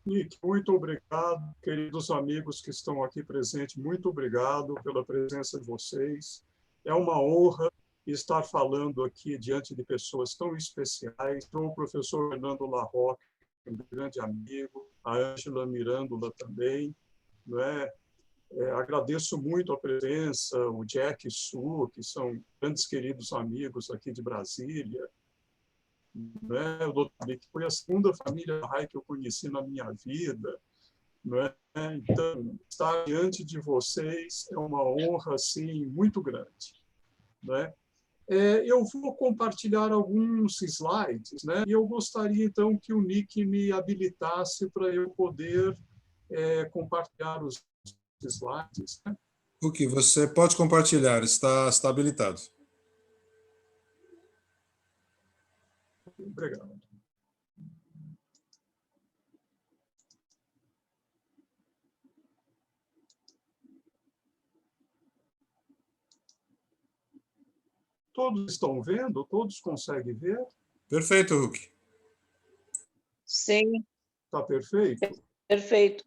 Nick, muito obrigado, queridos amigos que estão aqui presentes, muito obrigado pela presença de vocês. É uma honra estar falando aqui diante de pessoas tão especiais. O professor Fernando Larroque, um grande amigo, a Ângela Mirândola também, não é? Agradeço muito a presença, o Jack e Su, que são grandes queridos amigos aqui de Brasília, né? O doutor B, que foi a segunda família Rai que eu conheci na minha vida, né? Então, estar diante de vocês é uma honra assim, muito grande, né? Eu vou compartilhar alguns slides, né? E eu gostaria, então, que o Nick me habilitasse para eu poder compartilhar os slides, né? Huck, você pode compartilhar, está habilitado. Obrigado. Todos estão vendo? Todos conseguem ver? Perfeito, Huck. Sim. Está perfeito? Perfeito.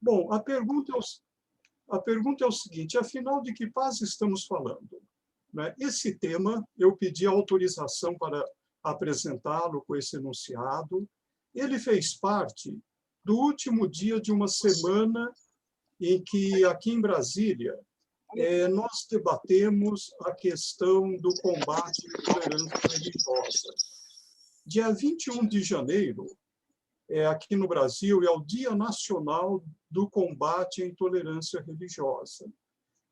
Bom, a pergunta é o seguinte, afinal, de que paz estamos falando? Né? Esse tema, eu pedi autorização para apresentá-lo com esse enunciado. Ele fez parte do último dia de uma semana em que, aqui em Brasília, nós debatemos a questão do combate à intolerância religiosa. Dia 21 de janeiro, aqui no Brasil, é o Dia Nacional do Combate à Intolerância Religiosa.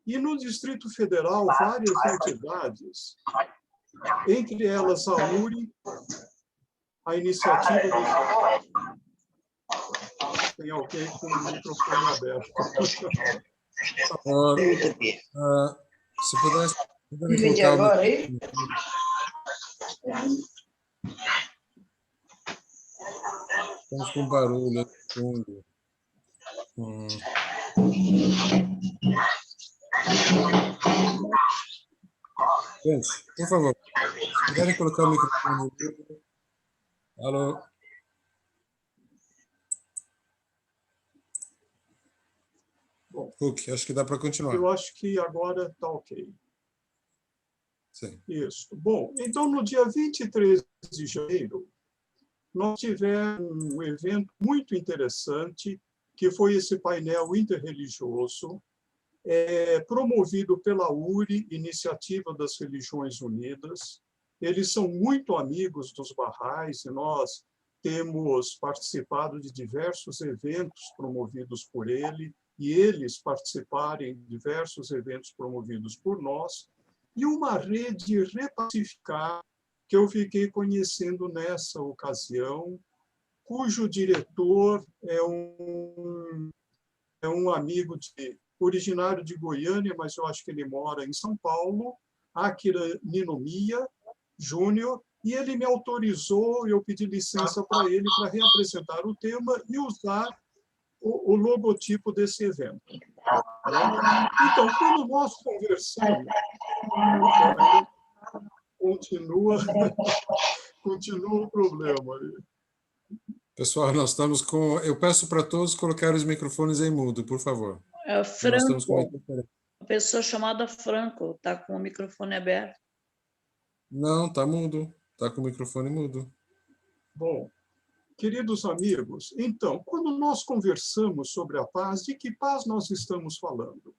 E no Distrito Federal, várias entidades, entre elas a URI, a iniciativa... Tem alguém com o microfone aberto. Se pudesse colocar agora aí? Estamos com barulho no fundo. Gente, por favor, se puderem colocar o microfone. Alô? Bom, Huck, acho que dá para continuar. Eu acho que agora está ok. Sim. Isso. Bom, então, no dia 23 de janeiro, nós tivemos um evento muito interessante, que foi esse painel interreligioso, promovido pela URI, Iniciativa das Religiões Unidas. Eles são muito amigos dos Baha'is e nós temos participado de diversos eventos promovidos por ele e eles participarem de diversos eventos promovidos por nós, e uma rede Repacificar que eu fiquei conhecendo nessa ocasião, cujo diretor é um amigo originário de Goiânia, mas eu acho que ele mora em São Paulo, Akira Ninomiya Júnior, e ele me autorizou, eu pedi licença para ele para reapresentar o tema e usar o logotipo desse evento. Então, quando nós conversamos, continua o problema. Pessoal, nós estamos com... Eu peço para todos colocar os microfones em mudo, por favor. Franco, a pessoa chamada Franco está com o microfone aberto. Não, está mudo. Está com o microfone mudo. Bom, queridos amigos, então, quando nós conversamos sobre a paz, de que paz nós estamos falando?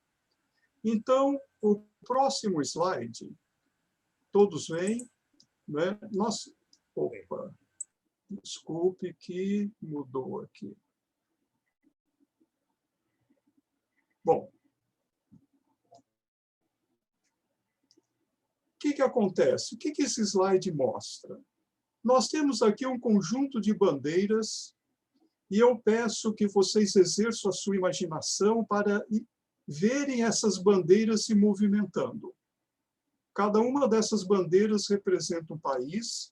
Então, o próximo slide, todos veem, né? Opa, desculpe que mudou aqui. Bom, o que acontece? O que esse slide mostra? Nós temos aqui um conjunto de bandeiras e eu peço que vocês exerçam a sua imaginação para verem essas bandeiras se movimentando. Cada uma dessas bandeiras representa um país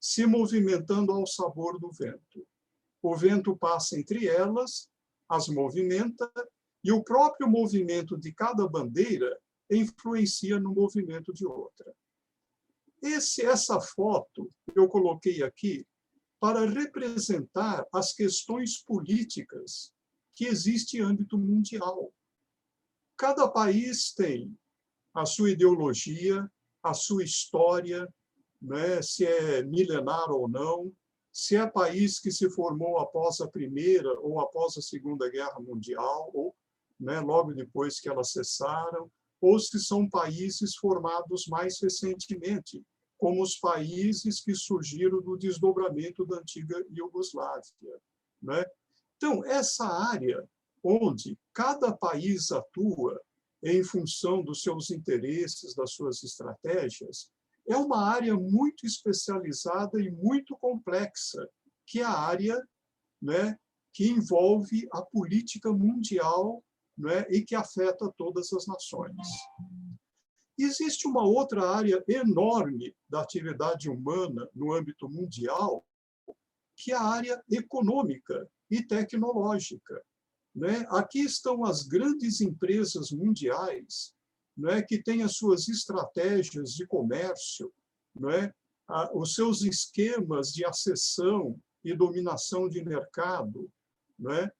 se movimentando ao sabor do vento. O vento passa entre elas, as movimenta, e o próprio movimento de cada bandeira influencia no movimento de outra. Essa foto eu coloquei aqui para representar as questões políticas que existem em âmbito mundial. Cada país tem a sua ideologia, a sua história, né, se é milenar ou não, se é país que se formou após a Primeira ou após a Segunda Guerra Mundial, ou né, logo depois que elas cessaram, ou se são países formados mais recentemente, como os países que surgiram do desdobramento da antiga Iugoslávia, né? Então, essa área onde cada país atua em função dos seus interesses, das suas estratégias, é uma área muito especializada e muito complexa, que é a área, né, que envolve a política mundial, né, e que afeta todas as nações. Existe uma outra área enorme da atividade humana no âmbito mundial, que é a área econômica e tecnológica, né? Aqui estão as grandes empresas mundiais, né, que têm as suas estratégias de comércio, né, os seus esquemas de acessão e dominação de mercado, né?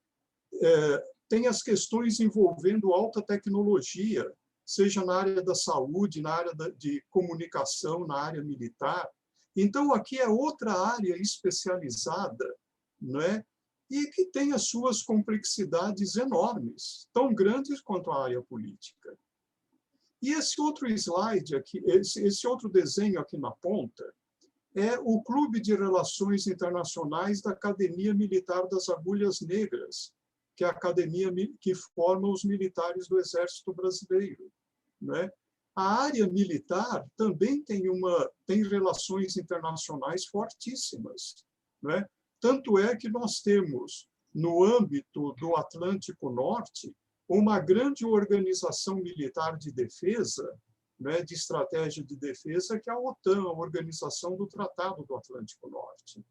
Tem as questões envolvendo alta tecnologia, seja na área da saúde, na área de comunicação, na área militar. Então, aqui é outra área especializada, né? E que tem as suas complexidades enormes, tão grandes quanto a área política. E esse outro slide aqui, esse outro desenho aqui na ponta, é o Clube de Relações Internacionais da Academia Militar das Agulhas Negras, que é a academia que forma os militares do Exército Brasileiro, né? A área militar também tem relações internacionais fortíssimas, né? Tanto é que nós temos, no âmbito do Atlântico Norte, uma grande organização militar de defesa, né, de estratégia de defesa, que é a OTAN, a Organização do Tratado do Atlântico Norte.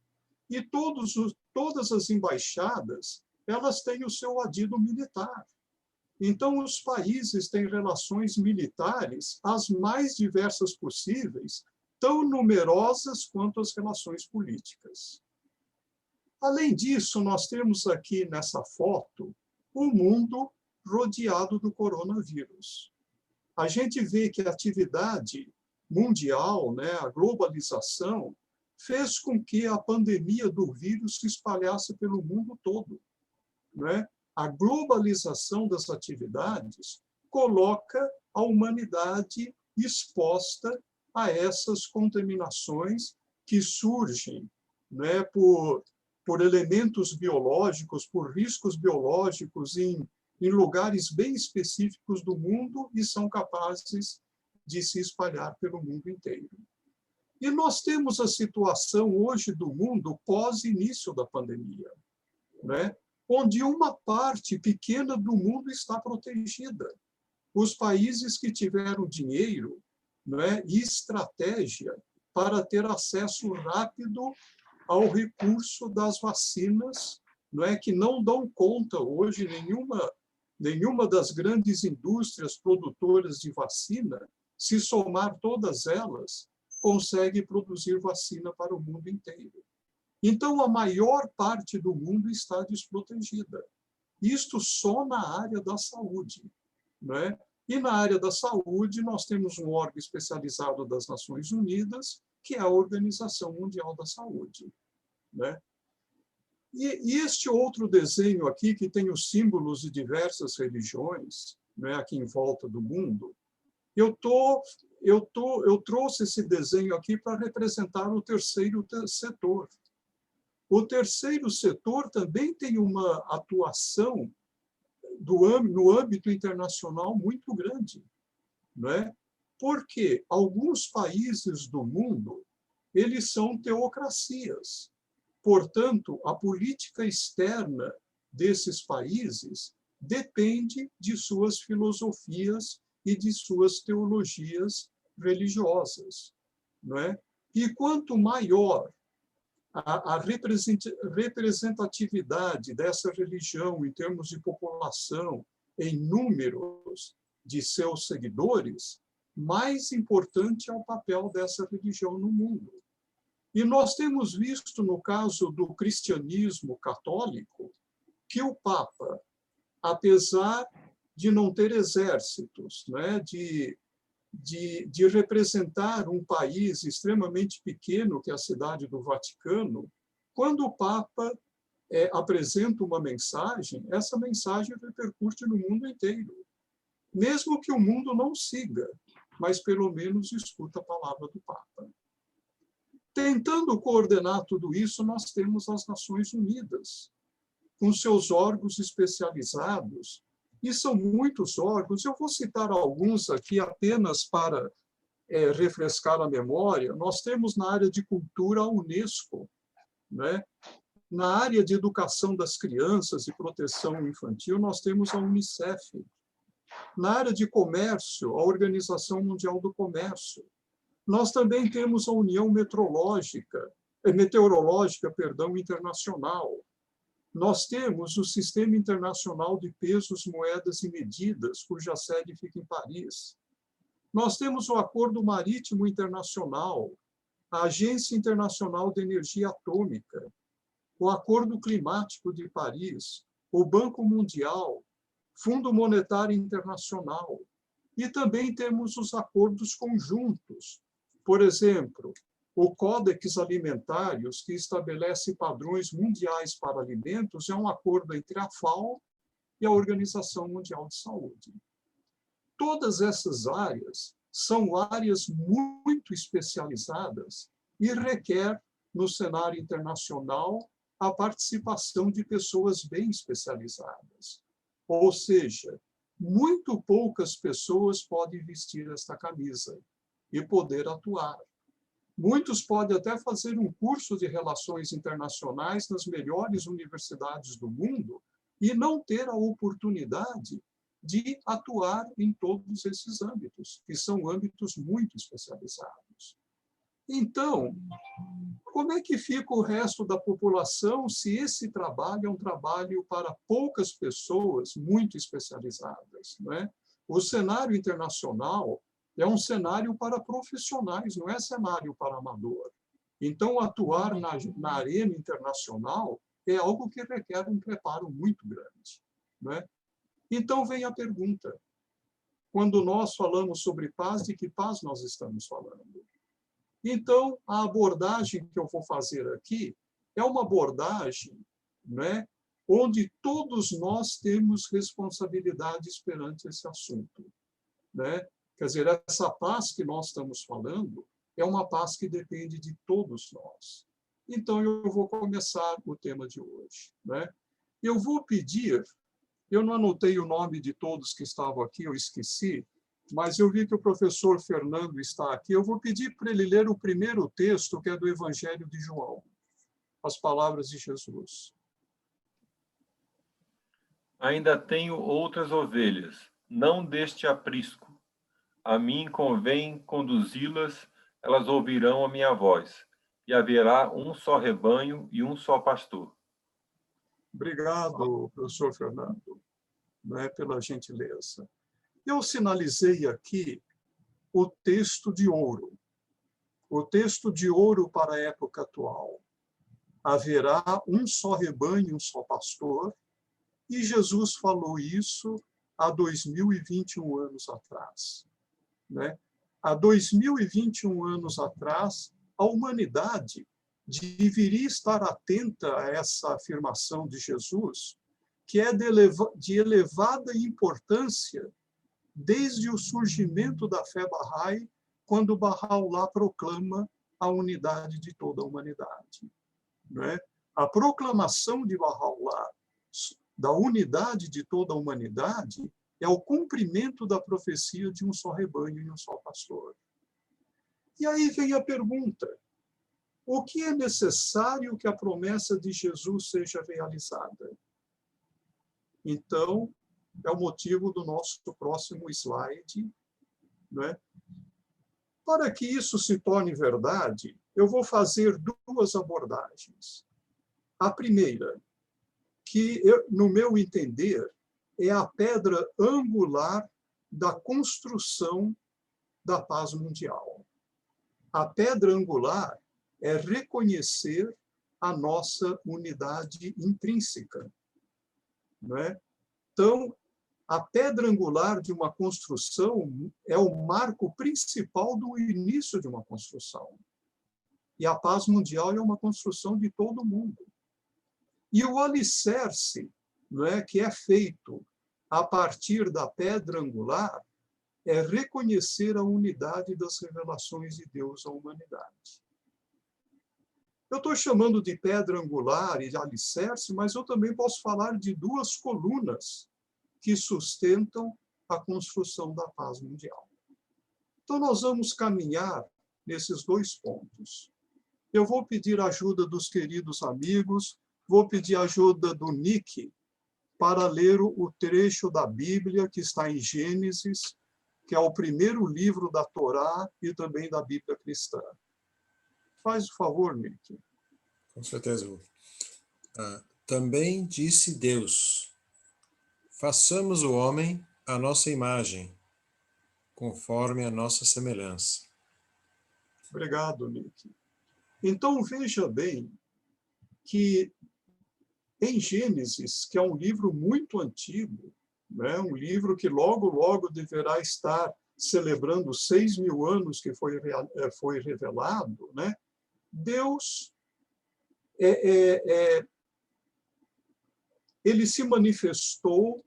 E todas as embaixadas, elas têm o seu adido militar. Então, os países têm relações militares as mais diversas possíveis, tão numerosas quanto as relações políticas. Além disso, nós temos aqui nessa foto o mundo rodeado do coronavírus. A gente vê que a atividade mundial, né, a globalização, fez com que a pandemia do vírus se espalhasse pelo mundo todo, né? A globalização das atividades coloca a humanidade exposta a essas contaminações que surgem, né, por elementos biológicos, por riscos biológicos em lugares bem específicos do mundo e são capazes de se espalhar pelo mundo inteiro. E nós temos a situação hoje do mundo pós-início da pandemia, né? Onde uma parte pequena do mundo está protegida. Os países que tiveram dinheiro, né, e estratégia para ter acesso rápido ao recurso das vacinas, não é, que não dão conta hoje, nenhuma das grandes indústrias produtoras de vacina, se somar todas elas, consegue produzir vacina para o mundo inteiro. Então, a maior parte do mundo está desprotegida. Isto só na área da saúde, né? E na área da saúde, nós temos um órgão especializado das Nações Unidas, que é a Organização Mundial da Saúde, né? E este outro desenho aqui, que tem os símbolos de diversas religiões, né, aqui em volta do mundo, eu trouxe esse desenho aqui para representar o terceiro setor. O terceiro setor também tem uma atuação no âmbito internacional muito grande, né? Porque alguns países do mundo, eles são teocracias. Portanto, a política externa desses países depende de suas filosofias e de suas teologias religiosas, não é? E quanto maior a representatividade dessa religião em termos de população, em números de seus seguidores, mais importante é o papel dessa religião no mundo. E nós temos visto, no caso do cristianismo católico, que o Papa, apesar de não ter exércitos, né, de representar um país extremamente pequeno, que é a cidade do Vaticano, quando o Papa apresenta uma mensagem, essa mensagem repercute no mundo inteiro. Mesmo que o mundo não siga, mas pelo menos escuta a palavra do Papa. Tentando coordenar tudo isso, nós temos as Nações Unidas, com seus órgãos especializados, e são muitos órgãos. Eu vou citar alguns aqui apenas para refrescar a memória. Nós temos na área de cultura a Unesco, né? Na área de educação das crianças e proteção infantil, nós temos a Unicef. Na área de comércio, a Organização Mundial do Comércio. Nós também temos a União Meteorológica Internacional. Nós temos o Sistema Internacional de Pesos, Moedas e Medidas, cuja sede fica em Paris. Nós temos o Acordo Marítimo Internacional, a Agência Internacional de Energia Atômica, o Acordo Climático de Paris, o Banco Mundial, Fundo Monetário Internacional. E também temos os acordos conjuntos. Por exemplo, o Códex Alimentários, que estabelece padrões mundiais para alimentos, é um acordo entre a FAO e a Organização Mundial de Saúde. Todas essas áreas são áreas muito especializadas e requer, no cenário internacional, a participação de pessoas bem especializadas. Ou seja, muito poucas pessoas podem vestir esta camisa e poder atuar. Muitos podem até fazer um curso de relações internacionais nas melhores universidades do mundo e não ter a oportunidade de atuar em todos esses âmbitos, que são âmbitos muito especializados. Então, como é que fica o resto da população se esse trabalho é um trabalho para poucas pessoas muito especializadas, né? O cenário internacional é um cenário para profissionais, não é cenário para amador. Então, atuar na arena internacional é algo que requer um preparo muito grande, né? Então, vem a pergunta. Quando nós falamos sobre paz, de que paz nós estamos falando? Então, a abordagem que eu vou fazer aqui é uma abordagem, né, onde todos nós temos responsabilidades perante esse assunto, né? Quer dizer, essa paz que nós estamos falando é uma paz que depende de todos nós. Então, eu vou começar o tema de hoje, né? Eu vou pedir, eu não anotei o nome de todos que estavam aqui, eu esqueci, mas eu vi que o professor Fernando está aqui. Eu vou pedir para ele ler o primeiro texto, que é do Evangelho de João, as palavras de Jesus. Ainda tenho outras ovelhas, não deste aprisco. A mim convém conduzi-las, elas ouvirão a minha voz, e haverá um só rebanho e um só pastor. Obrigado, professor Fernando, né, pela gentileza. Eu sinalizei aqui o texto de ouro para a época atual. Haverá um só rebanho e um só pastor, e Jesus falou isso há 2021 anos atrás, né? Há 2021 anos atrás, a humanidade deveria estar atenta a essa afirmação de Jesus, que é de elevada importância desde o surgimento da fé Bahá'í, quando Bahá'u'lláh proclama a unidade de toda a humanidade, né? A proclamação de Bahá'u'lláh da unidade de toda a humanidade é o cumprimento da profecia de um só rebanho e um só pastor. E aí vem a pergunta: o que é necessário que a promessa de Jesus seja realizada? Então, é o motivo do nosso próximo slide, né? Para que isso se torne verdade, eu vou fazer duas abordagens. A primeira, que, no meu entender, é a pedra angular da construção da paz mundial. A pedra angular é reconhecer a nossa unidade intrínseca, não é? Então, a pedra angular de uma construção é o marco principal do início de uma construção. E a paz mundial é uma construção de todo mundo. E o alicerce, não é, que é feito a partir da pedra angular, é reconhecer a unidade das revelações de Deus à humanidade. Eu estou chamando de pedra angular e de alicerce, mas eu também posso falar de duas colunas que sustentam a construção da paz mundial. Então, nós vamos caminhar nesses dois pontos. Eu vou pedir ajuda dos queridos amigos, vou pedir ajuda do Nick para ler o trecho da Bíblia que está em Gênesis, que é o primeiro livro da Torá e também da Bíblia cristã. Faz o favor, Nick. Com certeza. Também disse Deus: façamos o homem à nossa imagem, conforme a nossa semelhança. Obrigado, Nick. Então, veja bem que em Gênesis, que é um livro muito antigo, né, um livro que logo, logo deverá estar celebrando 6.000 anos que foi revelado, né, Deus ele se manifestou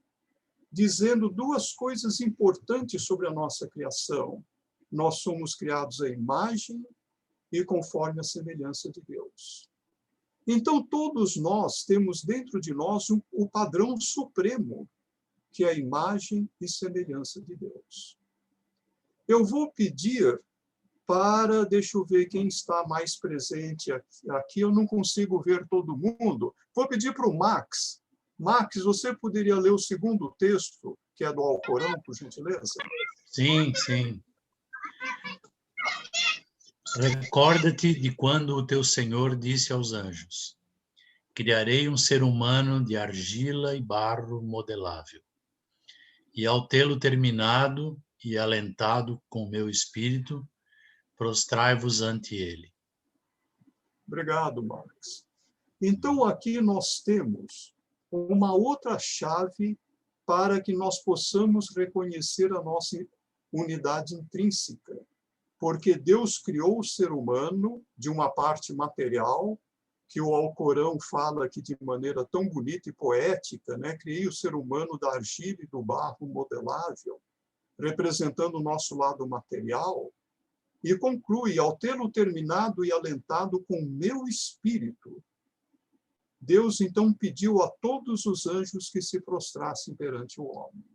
dizendo duas coisas importantes sobre a nossa criação. Nós somos criados à imagem e conforme a semelhança de Deus. Então, todos nós temos dentro de nós o padrão supremo, que é a imagem e semelhança de Deus. Eu vou pedir para, deixa eu ver quem está mais presente aqui, eu não consigo ver todo mundo. Vou pedir para o Max. Max, você poderia ler o segundo texto, que é do Alcorão, por gentileza? Sim, sim. Recorda-te de quando o teu Senhor disse aos anjos: criarei um ser humano de argila e barro modelável. E ao tê-lo terminado e alentado com meu espírito, prostrai-vos ante ele. Obrigado, Max. Então, aqui nós temos uma outra chave para que nós possamos reconhecer a nossa unidade intrínseca. Porque Deus criou o ser humano de uma parte material, que o Alcorão fala aqui de maneira tão bonita e poética, né? Criei o ser humano da argila e do barro modelável, representando o nosso lado material, e conclui: ao tê-lo terminado e alentado com meu espírito. Deus então pediu a todos os anjos que se prostrassem perante o homem.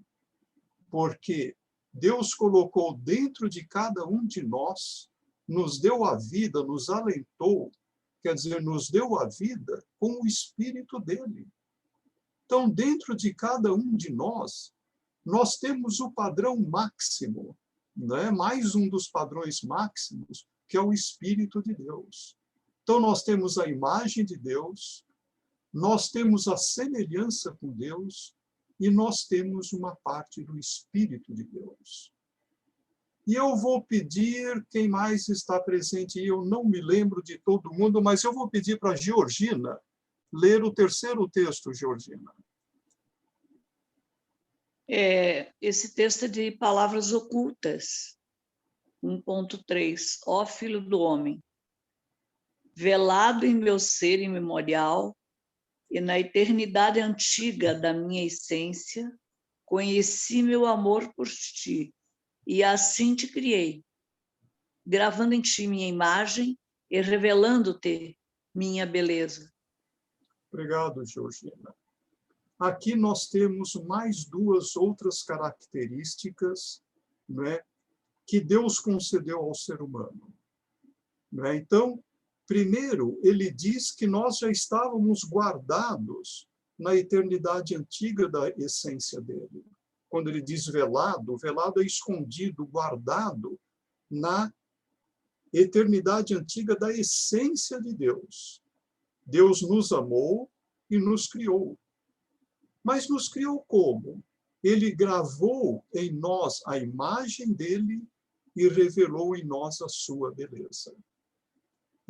Porque Deus colocou dentro de cada um de nós, nos deu a vida, nos alentou, quer dizer, nos deu a vida com o Espírito dele. Então, dentro de cada um de nós, nós temos o padrão máximo, né? Mais um dos padrões máximos, que é o Espírito de Deus. Então, nós temos a imagem de Deus, nós temos a semelhança com Deus, e nós temos uma parte do Espírito de Deus. E eu vou pedir, quem mais está presente, eu não me lembro de todo mundo, mas eu vou pedir para a Georgina ler o terceiro texto, Georgina. Esse texto é de Palavras Ocultas, 1.3. Ó Filho do Homem, velado em meu ser imemorial, e na eternidade antiga da minha essência, conheci meu amor por ti, e assim te criei, gravando em ti minha imagem e revelando-te minha beleza. Obrigado, Georgina. Aqui nós temos mais duas outras características, né, que Deus concedeu ao ser humano. Né? Então, primeiro, ele diz que nós já estávamos guardados na eternidade antiga da essência dele. Quando ele diz velado, velado é escondido, guardado na eternidade antiga da essência de Deus. Deus nos amou e nos criou. Mas nos criou como? Ele gravou em nós a imagem dele e revelou em nós a sua beleza.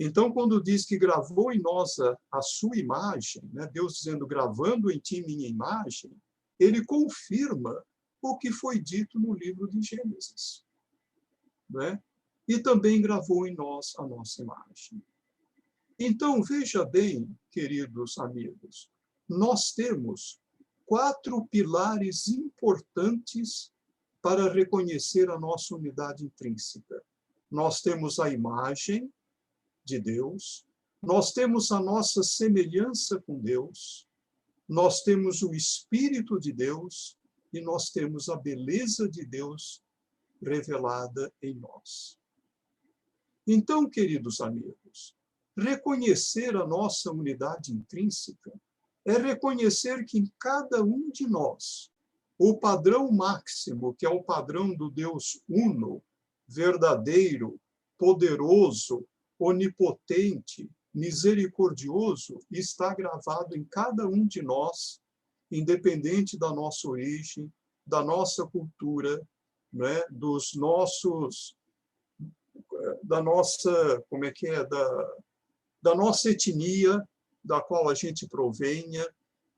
Então, quando diz que gravou em nós a sua imagem, né? Deus dizendo, gravando em ti minha imagem, ele confirma o que foi dito no livro de Gênesis, né? E também gravou em nós a nossa imagem. Então, veja bem, queridos amigos, nós temos 4 pilares importantes para reconhecer a nossa unidade intrínseca. Nós temos a imagem de Deus, nós temos a nossa semelhança com Deus, nós temos o Espírito de Deus e nós temos a beleza de Deus revelada em nós. Então, queridos amigos, reconhecer a nossa unidade intrínseca é reconhecer que em cada um de nós, o padrão máximo, que é o padrão do Deus uno, verdadeiro, poderoso, onipotente, misericordioso, está gravado em cada um de nós, independente da nossa origem, da nossa cultura, né, dos nossos, da nossa, como é que é, da nossa etnia, da qual a gente provenha,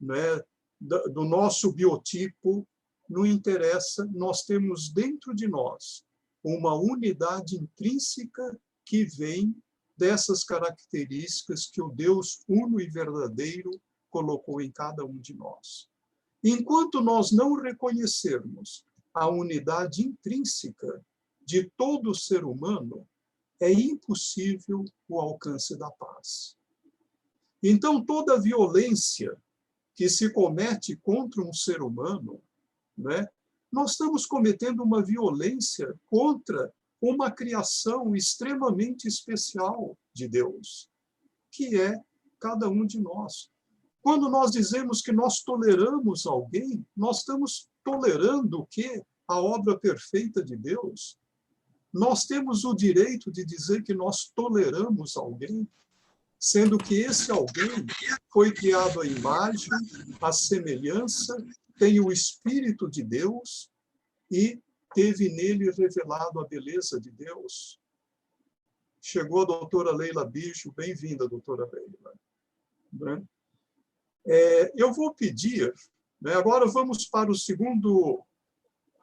né, do nosso biotipo, não interessa, nós temos dentro de nós uma unidade intrínseca que vem dessas características que o Deus uno e verdadeiro colocou em cada um de nós. Enquanto nós não reconhecermos a unidade intrínseca de todo ser humano, é impossível o alcance da paz. Então, toda violência que se comete contra um ser humano, né, nós estamos cometendo uma violência contra uma criação extremamente especial de Deus, que é cada um de nós. Quando nós dizemos que nós toleramos alguém, nós estamos tolerando o quê? A obra perfeita de Deus. Nós temos o direito de dizer que nós toleramos alguém, sendo que esse alguém foi criado à imagem, à semelhança, tem o Espírito de Deus e teve nele revelado a beleza de Deus. Chegou a doutora Leila Bicho, bem-vinda, doutora Leila. Né? Eu vou pedir, né, agora vamos para o segundo,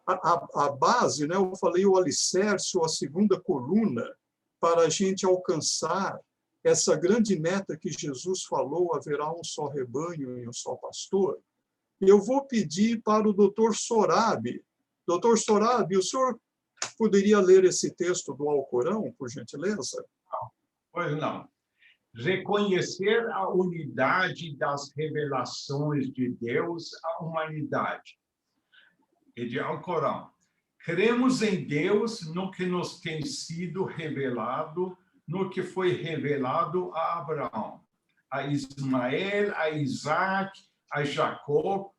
a base, né, eu falei o alicerce, ou a segunda coluna, para a gente alcançar essa grande meta que Jesus falou, haverá um só rebanho e um só pastor. Eu vou pedir para o doutor Sorabi. Doutor Sorabi, o senhor poderia ler esse texto do Alcorão, por gentileza? Pois não. Reconhecer a unidade das revelações de Deus à humanidade. E de Alcorão. Cremos em Deus no que nos tem sido revelado, no que foi revelado a Abraão, a Ismael, a Isaac, a Jacó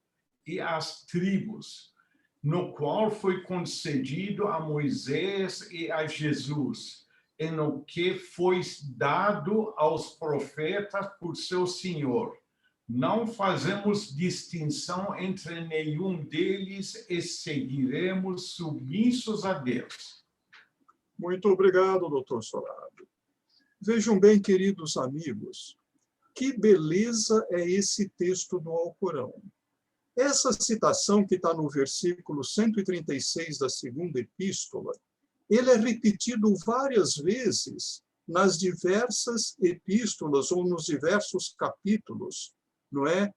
e às tribos, no qual foi concedido a Moisés e a Jesus, e no que foi dado aos profetas por seu Senhor. Não fazemos distinção entre nenhum deles e seguiremos submissos a Deus. Muito obrigado, doutor Sorabi. Vejam bem, queridos amigos, que beleza é esse texto do Alcorão. Essa citação que está no versículo 136 da segunda epístola, ele é repetido várias vezes nas diversas epístolas ou nos diversos capítulos, não é?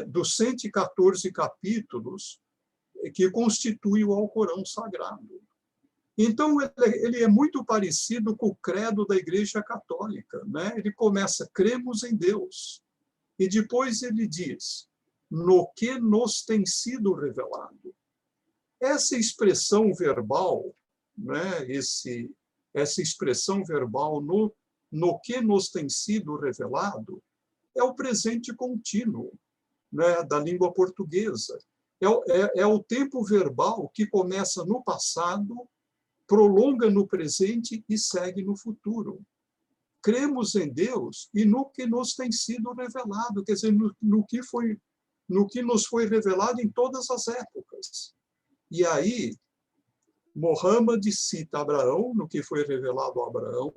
Dos 114 capítulos que constituem o Alcorão Sagrado. Então, ele é muito parecido com o credo da Igreja Católica, né? Ele começa, cremos em Deus, e depois ele diz, no que nos tem sido revelado. Essa expressão verbal, né? Essa expressão verbal no que nos tem sido revelado, é o presente contínuo, né, da língua portuguesa. É o tempo verbal que começa no passado, prolonga no presente e segue no futuro. Cremos em Deus e no que nos tem sido revelado, quer dizer, no que nos foi revelado em todas as épocas. E aí, Mohammed cita Abraão, no que foi revelado a Abraão,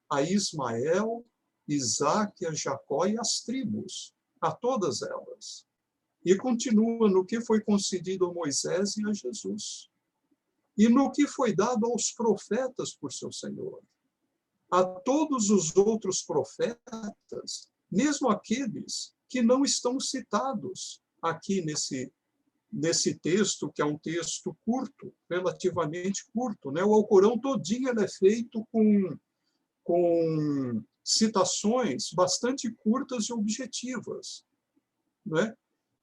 a Ismael, Isaque, a Jacó e as tribos, a todas elas. E continua no que foi concedido a Moisés e a Jesus. E no que foi dado aos profetas por seu Senhor. A todos os outros profetas, mesmo aqueles que não estão citados aqui nesse texto, que é um texto curto, relativamente curto, né? O Alcorão todinho ele é feito com citações bastante curtas e objetivas, né?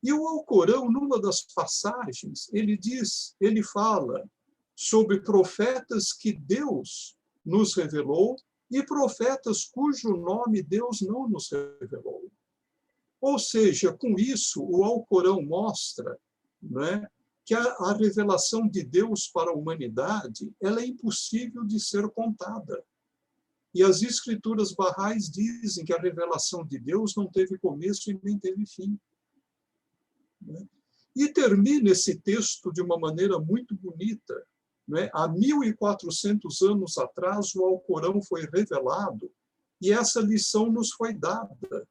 E o Alcorão, numa das passagens, ele fala sobre profetas que Deus nos revelou e profetas cujo nome Deus não nos revelou. Ou seja, com isso, o Alcorão mostra, né, que a revelação de Deus para a humanidade ela é impossível de ser contada. E as escrituras barrais dizem que a revelação de Deus não teve começo e nem teve fim. Né? E termina esse texto de uma maneira muito bonita. Né? Há 1.400 anos atrás, o Alcorão foi revelado e essa lição nos foi dada.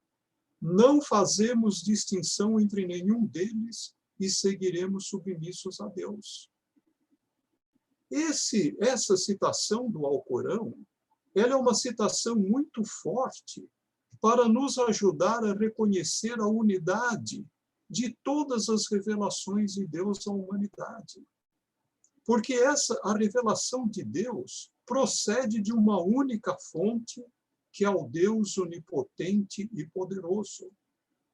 Não fazemos distinção entre nenhum deles e seguiremos submissos a Deus. Essa citação do Alcorão, ela é uma citação muito forte para nos ajudar a reconhecer a unidade de todas as revelações de Deus à humanidade. Porque a revelação de Deus procede de uma única fonte, que é o Deus onipotente e poderoso.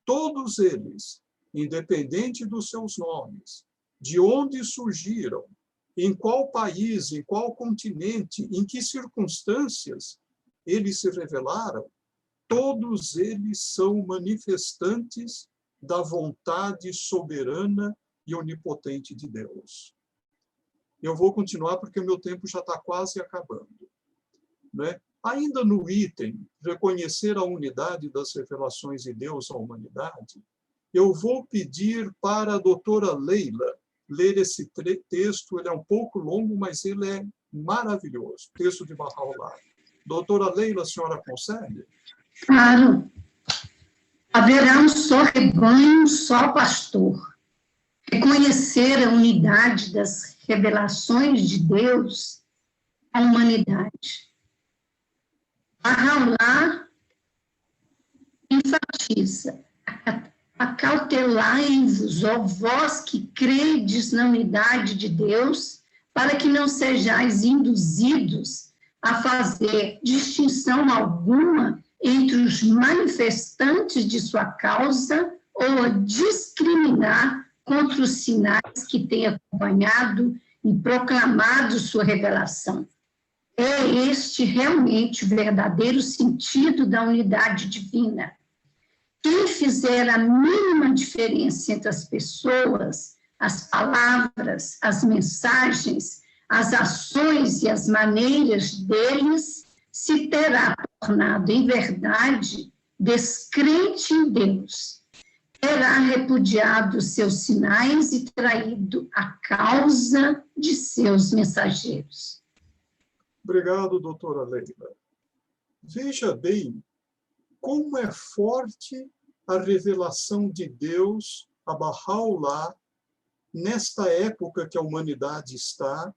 Todos eles, independente dos seus nomes, de onde surgiram, em qual país, em qual continente, em que circunstâncias eles se revelaram, todos eles são manifestantes da vontade soberana e onipotente de Deus. Eu vou continuar porque o meu tempo já está quase acabando. Né? Ainda no item, reconhecer a unidade das revelações de Deus à humanidade, eu vou pedir para a doutora Leila ler esse texto. Ele é um pouco longo, mas ele é maravilhoso. Texto de Bahá'u'lláh. Doutora Leila, a senhora consegue? Claro. Haverá um só rebanho, um só pastor. Reconhecer a unidade das revelações de Deus à humanidade. Bahá'u'lláh enfatiza: acautelai-vos, ó vós que credes na unidade de Deus, para que não sejais induzidos a fazer distinção alguma entre os manifestantes de sua causa ou a discriminar contra os sinais que têm acompanhado e proclamado sua revelação. É este realmente o verdadeiro sentido da unidade divina. Quem fizer a mínima diferença entre as pessoas, as palavras, as mensagens, as ações e as maneiras deles, se terá tornado, em verdade, descrente em Deus. Terá repudiado seus sinais e traído a causa de seus mensageiros. Obrigado, doutora Leila. Veja bem como é forte a revelação de Deus a Bahá'u'lláh nesta época que a humanidade está,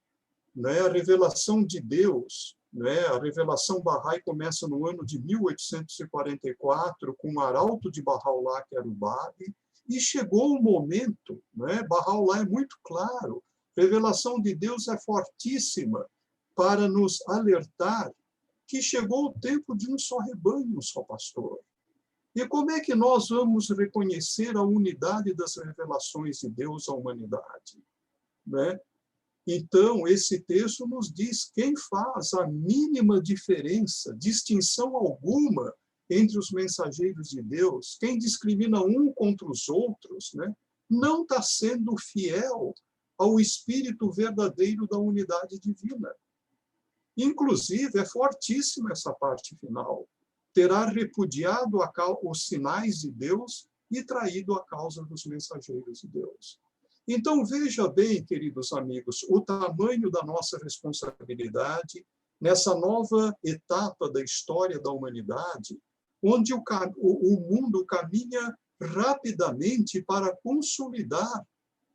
né? A revelação de Deus, né? A revelação Bahá'í começa no ano de 1844 com o arauto de Bahá'u'lláh, que era o Bábi, e chegou o momento, né? Bahá'u'lláh é muito claro, a revelação de Deus é fortíssima para nos alertar que chegou o tempo de um só rebanho, um só pastor. E como é que nós vamos reconhecer a unidade das revelações de Deus à humanidade? Né? Então, esse texto nos diz: quem faz a mínima diferença, distinção alguma entre os mensageiros de Deus, quem discrimina um contra os outros, né, não está sendo fiel ao espírito verdadeiro da unidade divina. Inclusive, é fortíssima essa parte final. Terá repudiado os sinais de Deus e traído a causa dos mensageiros de Deus. Então, veja bem, queridos amigos, o tamanho da nossa responsabilidade nessa nova etapa da história da humanidade, onde o mundo caminha rapidamente para consolidar,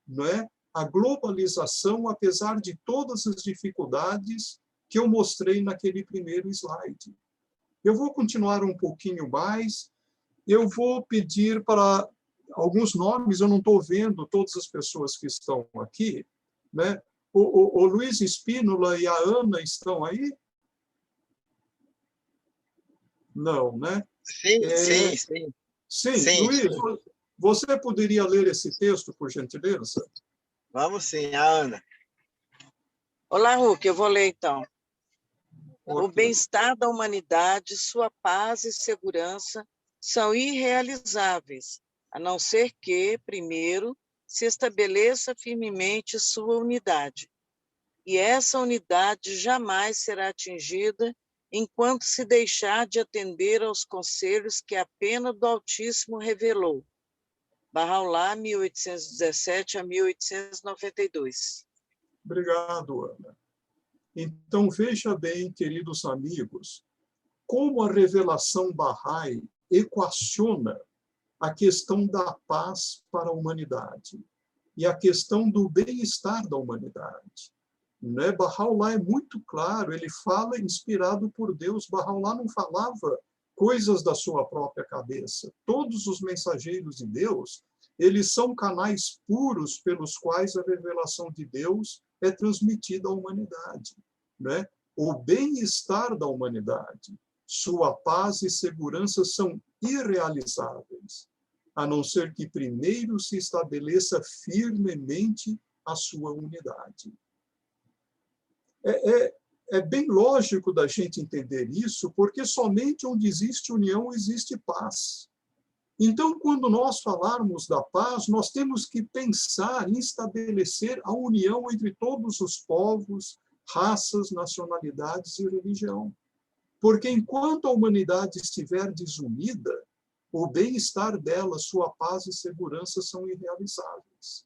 não é, a globalização, apesar de todas as dificuldades que eu mostrei naquele primeiro slide. Eu vou continuar um pouquinho mais, eu vou pedir para alguns nomes, eu não estou vendo todas as pessoas que estão aqui, né? O Luiz Espínola e a Ana estão aí? Não, né? Sim, sim, sim. Sim, Luiz, você poderia ler esse texto, por gentileza? Vamos sim, a Ana. Olá, Huck, eu vou ler então. Okay. O bem-estar da humanidade, sua paz e segurança são irrealizáveis, a não ser que, primeiro, se estabeleça firmemente sua unidade. E essa unidade jamais será atingida enquanto se deixar de atender aos conselhos que a pena do Altíssimo revelou. Bahá'u'lláh, 1817 a 1892. Obrigado, Ana. Então, veja bem, queridos amigos, como a revelação Bahá'í equaciona a questão da paz para a humanidade e a questão do bem-estar da humanidade. Né? Bahá'u'lláh é muito claro, ele fala inspirado por Deus. Bahá'u'lláh não falava coisas da sua própria cabeça. Todos os mensageiros de Deus, eles são canais puros pelos quais a revelação de Deus é transmitida à humanidade. Né? O bem-estar da humanidade, sua paz e segurança são irrealizáveis, a não ser que primeiro se estabeleça firmemente a sua unidade. É bem lógico da gente entender isso, porque somente onde existe união existe paz. Então, quando nós falarmos da paz, nós temos que pensar em estabelecer a união entre todos os povos, raças, nacionalidades e religião. Porque enquanto a humanidade estiver desunida, o bem-estar dela, sua paz e segurança são irrealizáveis.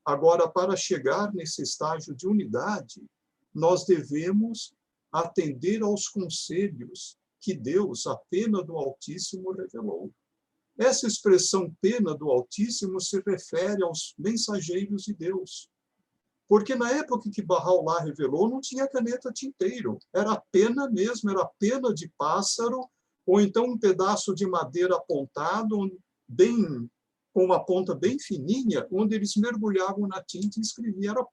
Agora, para chegar nesse estágio de unidade, nós devemos atender aos conselhos que Deus, a pena do Altíssimo, revelou. Essa expressão pena do Altíssimo se refere aos mensageiros de Deus. Porque na época que Bahá'u'lláh revelou, não tinha caneta tinteiro. Era pena mesmo, era pena de pássaro, ou então um pedaço de madeira apontado, bem, com uma ponta bem fininha, onde eles mergulhavam na tinta e escreviam. Era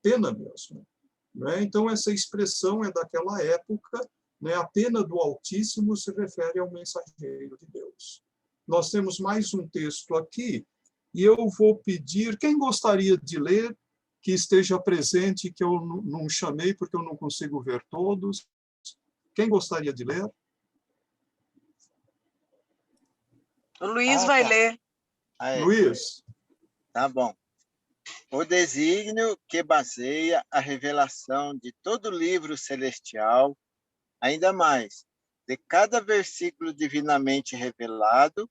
pena mesmo. Né? Então, essa expressão é daquela época, né? A pena do Altíssimo se refere ao mensageiro de Deus. Nós temos mais um texto aqui, e eu vou pedir, quem gostaria de ler, que esteja presente, que eu não chamei porque eu não consigo ver todos. Quem gostaria de ler? O Luiz vai ler. Luiz. Tá bom. O desígnio que baseia a revelação de todo livro celestial, ainda mais, de cada versículo divinamente revelado,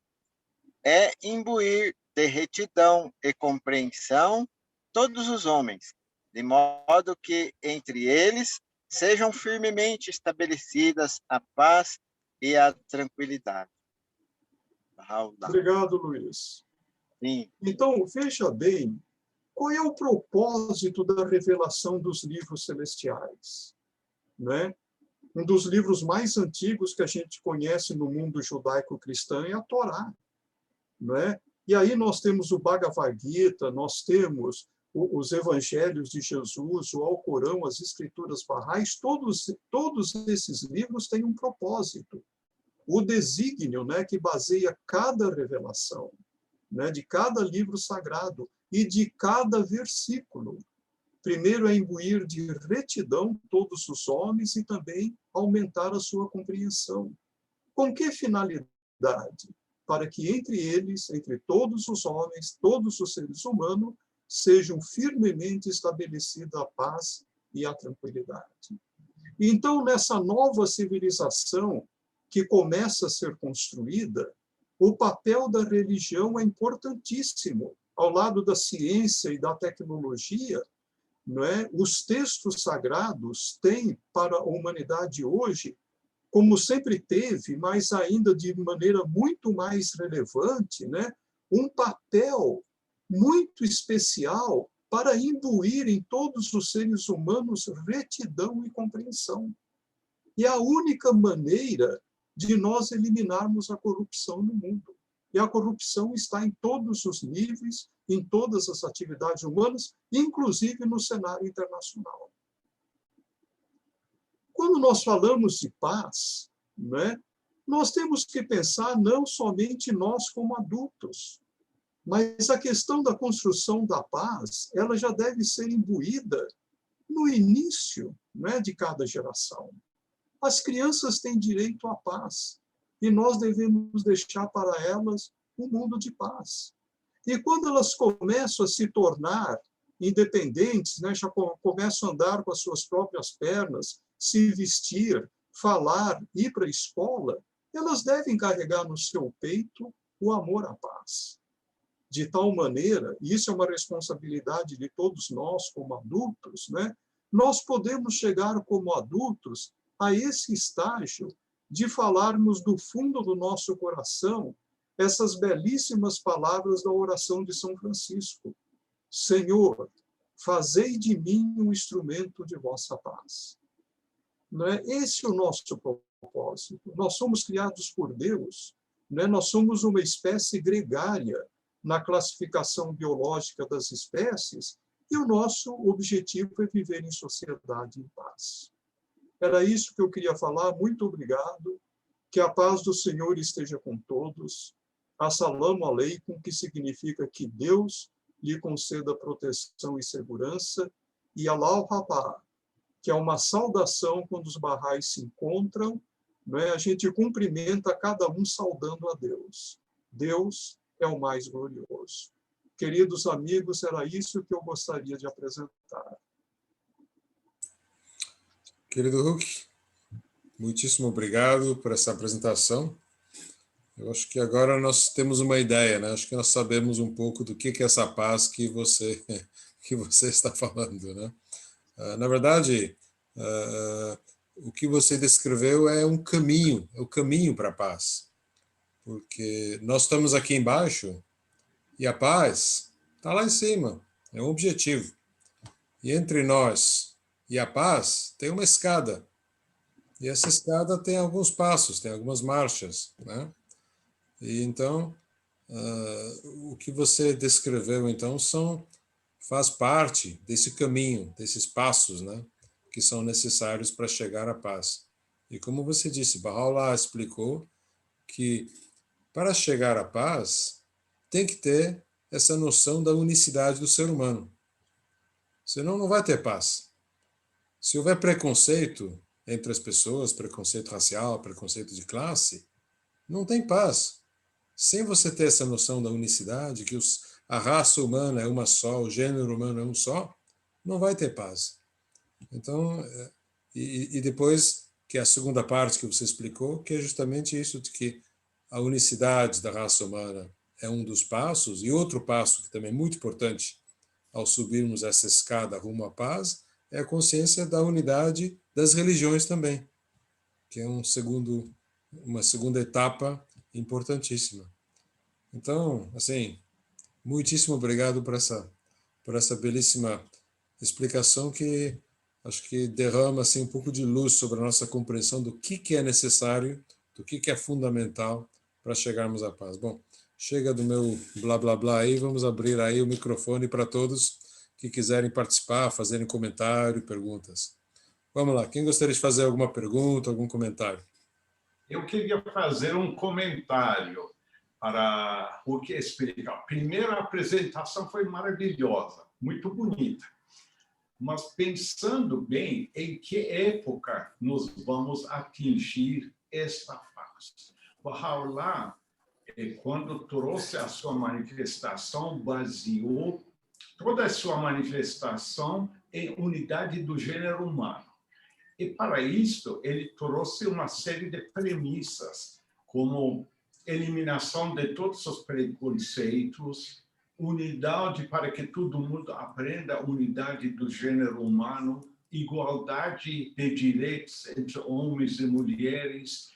é imbuir de retidão e compreensão todos os homens, de modo que entre eles sejam firmemente estabelecidas a paz e a tranquilidade. Obrigado, Luiz. Sim. Então, veja bem, qual é o propósito da revelação dos livros celestiais? Né? Um dos livros mais antigos que a gente conhece no mundo judaico-cristão é a Torá. Né? E aí nós temos o Bhagavad Gita, nós temos os evangelhos de Jesus, o Alcorão, as escrituras Bahá'ís, todos esses livros têm um propósito. O desígnio, né, que baseia cada revelação, né, de cada livro sagrado e de cada versículo. Primeiro é imbuir de retidão todos os homens e também aumentar a sua compreensão. Com que finalidade? Para que entre eles, entre todos os homens, todos os seres humanos, sejam firmemente estabelecida a paz e a tranquilidade. Então, nessa nova civilização que começa a ser construída, o papel da religião é importantíssimo, ao lado da ciência e da tecnologia, não é? Os textos sagrados têm para a humanidade hoje, como sempre teve, mas ainda de maneira muito mais relevante, né? Um papel muito especial para imbuir em todos os seres humanos retidão e compreensão. E a única maneira de nós eliminarmos a corrupção no mundo. E a corrupção está em todos os níveis, em todas as atividades humanas, inclusive no cenário internacional. Quando nós falamos de paz, né, nós temos que pensar não somente nós como adultos, mas a questão da construção da paz, ela já deve ser imbuída no início, né, de cada geração. As crianças têm direito à paz e nós devemos deixar para elas um mundo de paz. E quando elas começam a se tornar independentes, né, já começam a andar com as suas próprias pernas, se vestir, falar, ir para a escola, elas devem carregar no seu peito o amor à paz. De tal maneira, e isso é uma responsabilidade de todos nós como adultos, né, nós podemos chegar como adultos a esse estágio de falarmos do fundo do nosso coração essas belíssimas palavras da oração de São Francisco. Senhor, fazei de mim um instrumento de vossa paz. Não é? Esse é o nosso propósito. Nós somos criados por Deus, né? Nós somos uma espécie gregária na classificação biológica das espécies, e o nosso objetivo é viver em sociedade em paz. Era isso que eu queria falar. Muito obrigado. Que a paz do Senhor esteja com todos. Assalamu alaikum, que significa que Deus lhe conceda proteção e segurança. E Allahu Akbar, que é uma saudação quando os barrais se encontram, né? A gente cumprimenta cada um saudando a Deus. Deus é o mais glorioso. Queridos amigos, era isso que eu gostaria de apresentar. Querido Huck, muitíssimo obrigado por essa apresentação. Eu acho que agora nós temos uma ideia, né? Acho que nós sabemos um pouco do que é essa paz que você está falando, né? Na verdade, o que você descreveu é um caminho, é o caminho para a paz. Porque nós estamos aqui embaixo e a paz está lá em cima, é um objetivo. E entre nós e a paz tem uma escada. E essa escada tem alguns passos, tem algumas marchas, né? E então, o que você descreveu, então, faz parte desse caminho, desses passos, né, que são necessários para chegar à paz. E como você disse, Baha'u'lláh explicou que para chegar à paz tem que ter essa noção da unicidade do ser humano. Senão não vai ter paz. Se houver preconceito entre as pessoas, preconceito racial, preconceito de classe, não tem paz. Sem você ter essa noção da unicidade, que a raça humana é uma só, o gênero humano é um só, não vai ter paz. Então, e depois, que é a segunda parte que você explicou, que é justamente isso de que a unicidade da raça humana é um dos passos, e outro passo que também é muito importante ao subirmos essa escada rumo à paz, é a consciência da unidade das religiões também, que é uma segunda etapa importantíssima. Então, assim, muitíssimo obrigado por essa belíssima explicação que acho que derrama assim, um pouco de luz sobre a nossa compreensão do que é necessário, do que é fundamental para chegarmos à paz. Bom, chega do meu blá blá blá aí, vamos abrir aí o microfone para todos que quiserem participar, fazerem comentário, perguntas. Vamos lá, quem gostaria de fazer alguma pergunta, algum comentário? Eu queria fazer um comentário para o que explica. A primeira apresentação foi maravilhosa, muito bonita. Mas pensando bem em que época nós vamos atingir esta fase. Baha'u'lláh, quando trouxe a sua manifestação, baseou toda a sua manifestação em unidade do gênero humano. E para isso, ele trouxe uma série de premissas, como eliminação de todos os preconceitos, unidade para que todo mundo aprenda a unidade do gênero humano, igualdade de direitos entre homens e mulheres,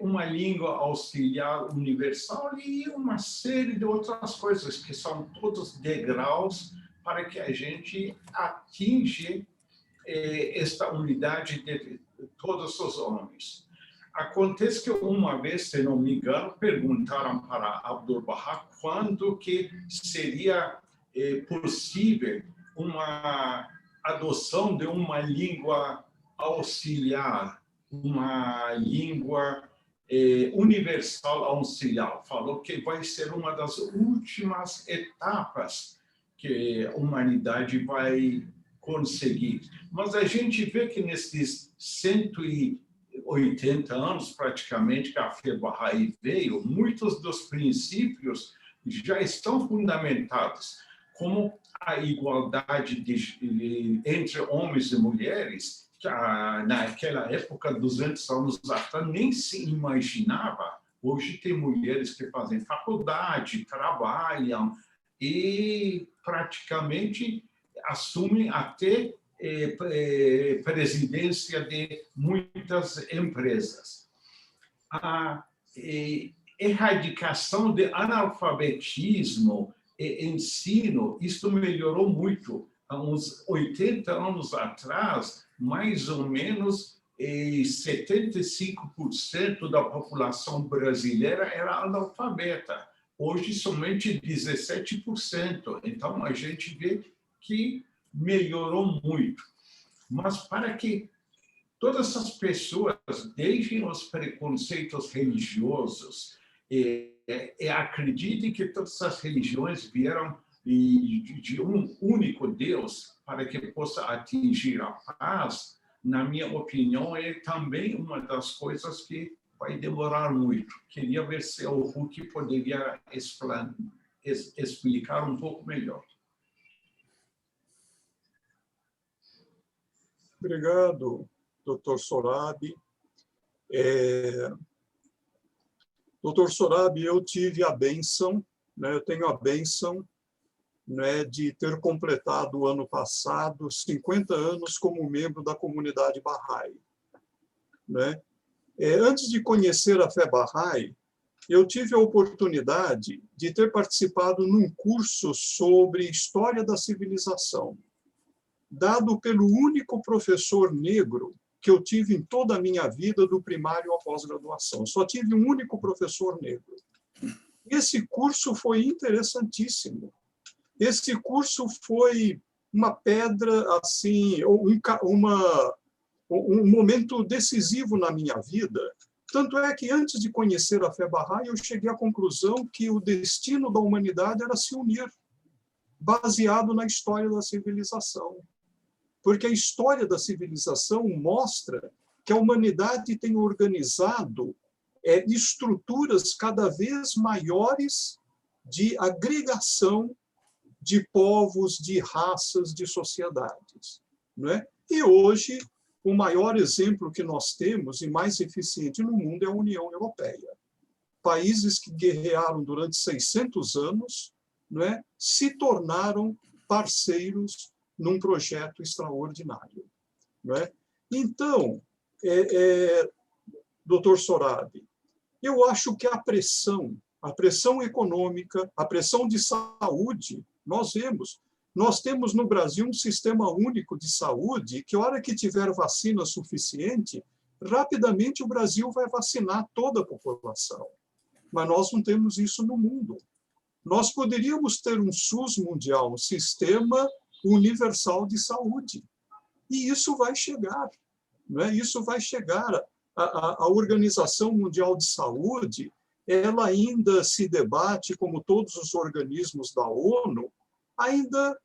uma língua auxiliar universal e uma série de outras coisas que são todos degraus para que a gente atinja esta unidade de todos os homens. Acontece que uma vez, se não me engano, perguntaram para Abdu'l-Bahá quando que seria possível uma adoção de uma língua auxiliar, uma língua universal auxiliar. Falou que vai ser uma das últimas etapas que a humanidade vai conseguir. Mas a gente vê que nesses 180 anos, praticamente, que a fé Bahá'í veio, muitos dos princípios já estão fundamentados, como a igualdade entre homens e mulheres, que naquela época, 200 anos atrás, nem se imaginava. Hoje tem mulheres que fazem faculdade, trabalham e praticamente assumem até presidência de muitas empresas. A erradicação de analfabetismo e ensino, isso melhorou muito. Há uns 80 anos atrás, mais ou menos 75% da população brasileira era analfabeta. Hoje, somente 17%. Então, a gente vê que melhorou muito. Mas para que todas essas pessoas deixem os preconceitos religiosos e acreditem que todas as religiões vieram de um único Deus para que possa atingir a paz, na minha opinião, é também uma das coisas que vai demorar muito. Queria ver se o Huck poderia explicar um pouco melhor. Obrigado, Dr. Sorabi. Dr. Sorabi, eu tive a bênção, né, eu tenho a bênção, né, de ter completado o ano passado 50 anos como membro da comunidade Bahá'í. Né? Antes de conhecer a fé Bahá'í, eu tive a oportunidade de ter participado num curso sobre história da civilização, dado pelo único professor negro que eu tive em toda a minha vida, do primário à pós-graduação. Só tive um único professor negro. Esse curso foi interessantíssimo. Esse curso foi uma pedra, assim, um momento decisivo na minha vida. Tanto é que, antes de conhecer a fé Bahá'í, eu cheguei à conclusão que o destino da humanidade era se unir, baseado na história da civilização. Porque a história da civilização mostra que a humanidade tem organizado estruturas cada vez maiores de agregação de povos, de raças, de sociedades. Não é? E hoje, o maior exemplo que nós temos, e mais eficiente no mundo, é a União Europeia. Países que guerrearam durante 600 anos, não é? Se tornaram parceiros num projeto extraordinário. Não é? Então, Dr. Sorabi, eu acho que a pressão econômica, a pressão de saúde, nós temos no Brasil um sistema único de saúde que, a hora que tiver vacina suficiente, rapidamente o Brasil vai vacinar toda a população. Mas nós não temos isso no mundo. Nós poderíamos ter um SUS mundial, um sistema universal de saúde. E isso vai chegar. Não é? Isso vai chegar. A Organização Mundial de Saúde, ela ainda se debate, como todos os organismos da ONU, ainda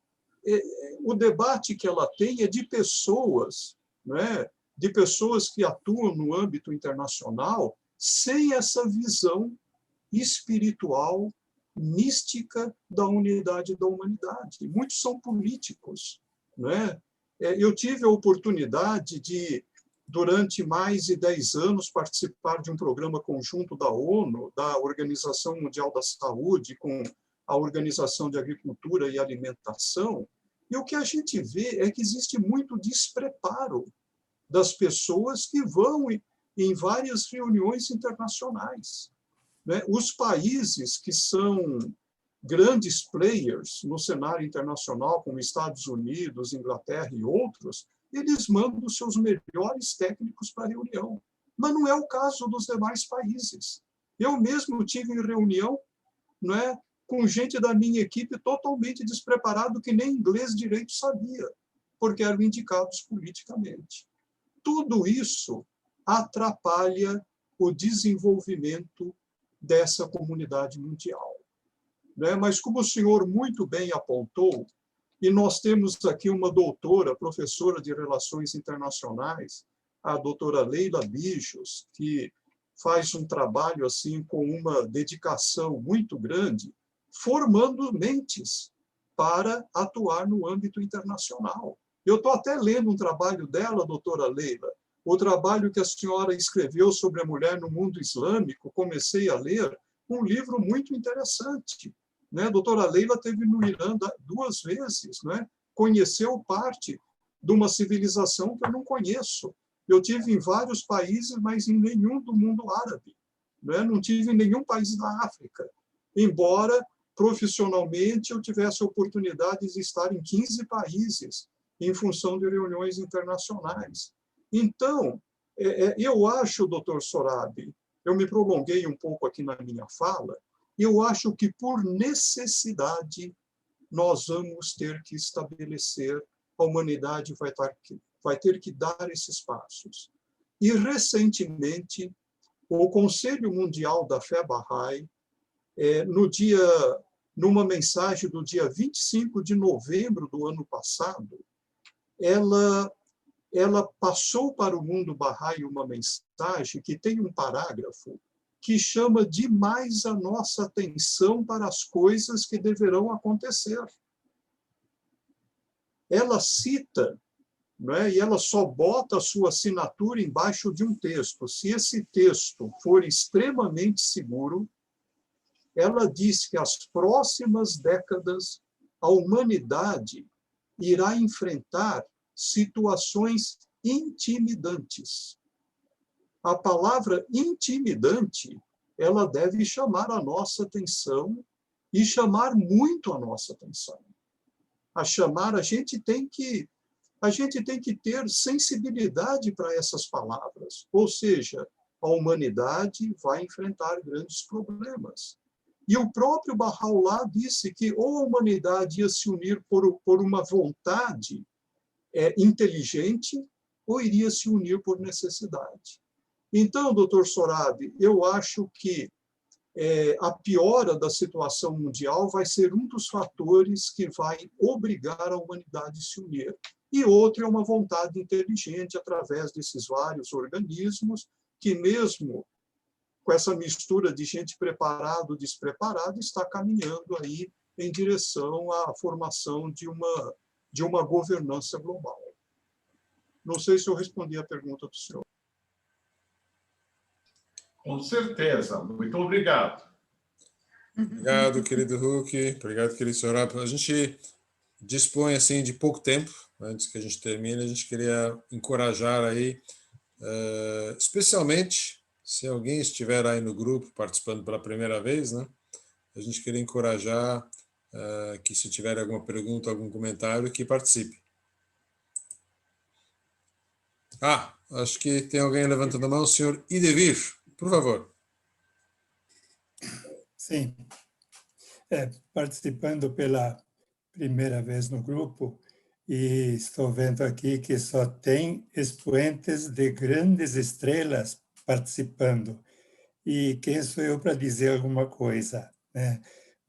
o debate que ela tem é de pessoas, não é? De pessoas que atuam no âmbito internacional sem essa visão espiritual, mística da unidade da humanidade. Muitos são políticos. Não é? Eu tive a oportunidade de, durante mais de 10 anos, participar de um programa conjunto da ONU, da Organização Mundial da Saúde, com a Organização de Agricultura e Alimentação, e o que a gente vê é que existe muito despreparo das pessoas que vão em várias reuniões internacionais, né? Os países que são grandes players no cenário internacional, como Estados Unidos, Inglaterra e outros, eles mandam os seus melhores técnicos para a reunião. Mas não é o caso dos demais países. Eu mesmo tive em reunião, não é, com gente da minha equipe totalmente despreparado, que nem inglês direito sabia, porque eram indicados politicamente. Tudo isso atrapalha o desenvolvimento dessa comunidade mundial, né? Mas, como o senhor muito bem apontou, e nós temos aqui uma doutora, professora de Relações Internacionais, a doutora Leila Bijos, que faz um trabalho assim com uma dedicação muito grande, formando mentes para atuar no âmbito internacional. Eu estou até lendo um trabalho dela, doutora Leila, o trabalho que a senhora escreveu sobre a mulher no mundo islâmico. Comecei a ler um livro muito interessante, né? A doutora Leila esteve no Irã 2 vezes, né? Conheceu parte de uma civilização que eu não conheço. Eu tive em vários países, mas em nenhum do mundo árabe, né? Não tive em nenhum país da África, embora profissionalmente eu tivesse a oportunidade de estar em 15 países em função de reuniões internacionais. Então, eu acho, doutor Sorabi, eu me prolonguei um pouco aqui na minha fala, eu acho que, por necessidade, nós vamos ter que estabelecer, a humanidade vai ter que dar esses passos. E, recentemente, o Conselho Mundial da Fé Bahá'í, numa mensagem do dia 25 de novembro do ano passado, ela passou para o mundo Bahá'í uma mensagem que tem um parágrafo que chama demais a nossa atenção para as coisas que deverão acontecer. Ela cita, não é? E ela só bota a sua assinatura embaixo de um texto. Se esse texto for extremamente seguro, ela diz que as próximas décadas a humanidade irá enfrentar situações intimidantes. A palavra intimidante, ela deve chamar a nossa atenção e chamar muito a nossa atenção. A gente tem que ter sensibilidade para essas palavras. Ou seja, a humanidade vai enfrentar grandes problemas. E o próprio Bahá'u'lláh disse que ou a humanidade ia se unir por uma vontade inteligente, ou iria se unir por necessidade. Então, doutor Sorabi, eu acho que a piora da situação mundial vai ser um dos fatores que vai obrigar a humanidade a se unir. E outro é uma vontade inteligente através desses vários organismos que, mesmo com essa mistura de gente preparada e despreparada, está caminhando aí em direção à formação de uma governança global. Não sei se eu respondi a pergunta do senhor. Com certeza. Muito obrigado. Obrigado, querido Huck. Obrigado, querido Sorabi. A gente dispõe assim de pouco tempo antes que a gente termine. A gente queria encorajar aí, especialmente se alguém estiver aí no grupo participando pela primeira vez, né? A gente queria encorajar que, se tiver alguma pergunta, algum comentário, que participe. Acho que tem alguém levantando a mão, o senhor Idevir, por favor. Sim. Participando pela primeira vez no grupo, e estou vendo aqui que só tem expoentes de grandes estrelas participando. E quem sou eu para dizer alguma coisa, né?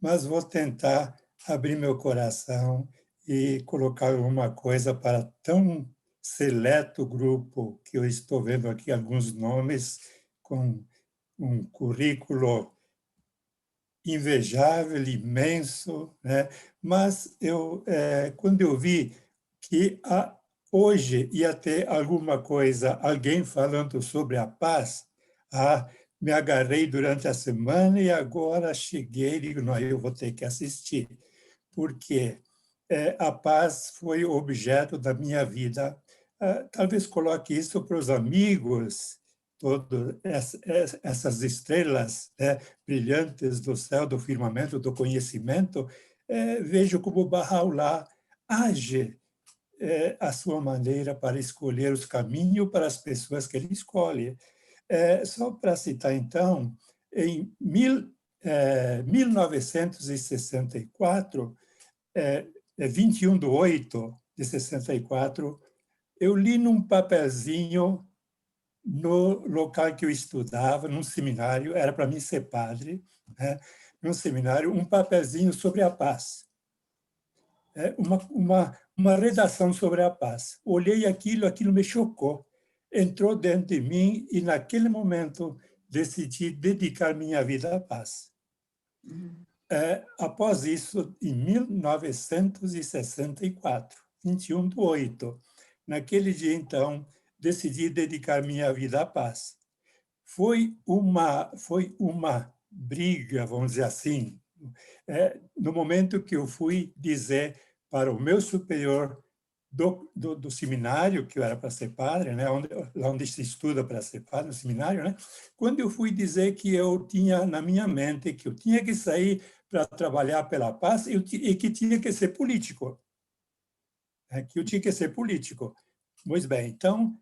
Mas vou tentar abrir meu coração e colocar alguma coisa para tão seleto grupo, que eu estou vendo aqui alguns nomes com um currículo invejável, imenso, né? Mas quando eu vi que hoje ia ter alguma coisa, alguém falando sobre a paz, me agarrei durante a semana e agora cheguei e digo, não, eu vou ter que assistir, porque a paz foi o objeto da minha vida. Talvez coloque isso para os amigos, todas essas estrelas, né, brilhantes do céu, do firmamento, do conhecimento, vejo como Bahá'u'lláh age a sua maneira para escolher os caminhos para as pessoas que ele escolhe. Só para citar, então, em 1964, 21/8/64, eu li num papelzinho no local que eu estudava, num seminário, era para mim ser padre, né? Num seminário, um papelzinho sobre a paz. Uma redação sobre a paz. Olhei aquilo me chocou, entrou dentro de mim e, naquele momento, decidi dedicar minha vida à paz. Após isso, em 1964, 21/8, naquele dia, então, decidi dedicar minha vida à paz. Foi uma briga, vamos dizer assim, no momento que eu fui dizer para o meu superior do seminário, que eu era para ser padre, né, lá onde se estuda para ser padre, no seminário, né, quando eu fui dizer que eu tinha na minha mente que eu tinha que sair para trabalhar pela paz e que tinha que ser político. Que eu tinha que ser político. Pois bem, então,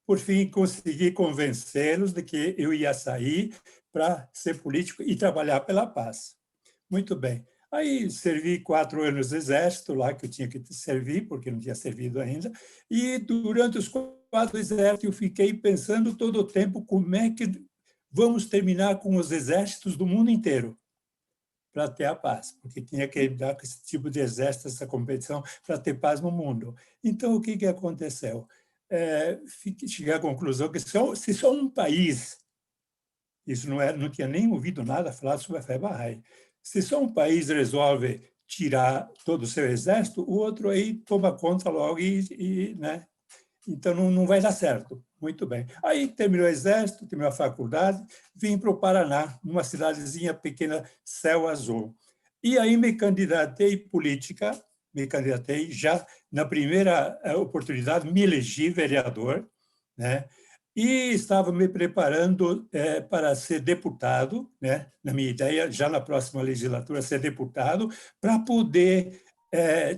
por fim, consegui convencê-los de que eu ia sair para ser político e trabalhar pela paz. Muito bem. Aí servi 4 anos no Exército, lá que eu tinha que servir, porque não tinha servido ainda, e durante os 4 anos do Exército eu fiquei pensando todo o tempo como é que vamos terminar com os exércitos do mundo inteiro para ter a paz, porque tinha que dar com esse tipo de exército, essa competição, para ter paz no mundo. Então, o que aconteceu? Cheguei à conclusão que se só um país, isso não tinha nem ouvido nada falar sobre a fé Bahá'í, se só um país resolve tirar todo o seu exército, o outro aí toma conta logo né? Então não vai dar certo. Muito bem. Aí terminou o exército, terminou a faculdade, vim para o Paraná, numa cidadezinha pequena, Céu Azul. E aí me candidatei já na primeira oportunidade, me elegi vereador, né? E estava me preparando para ser deputado, né? Na minha ideia, já na próxima legislatura, ser deputado, para poder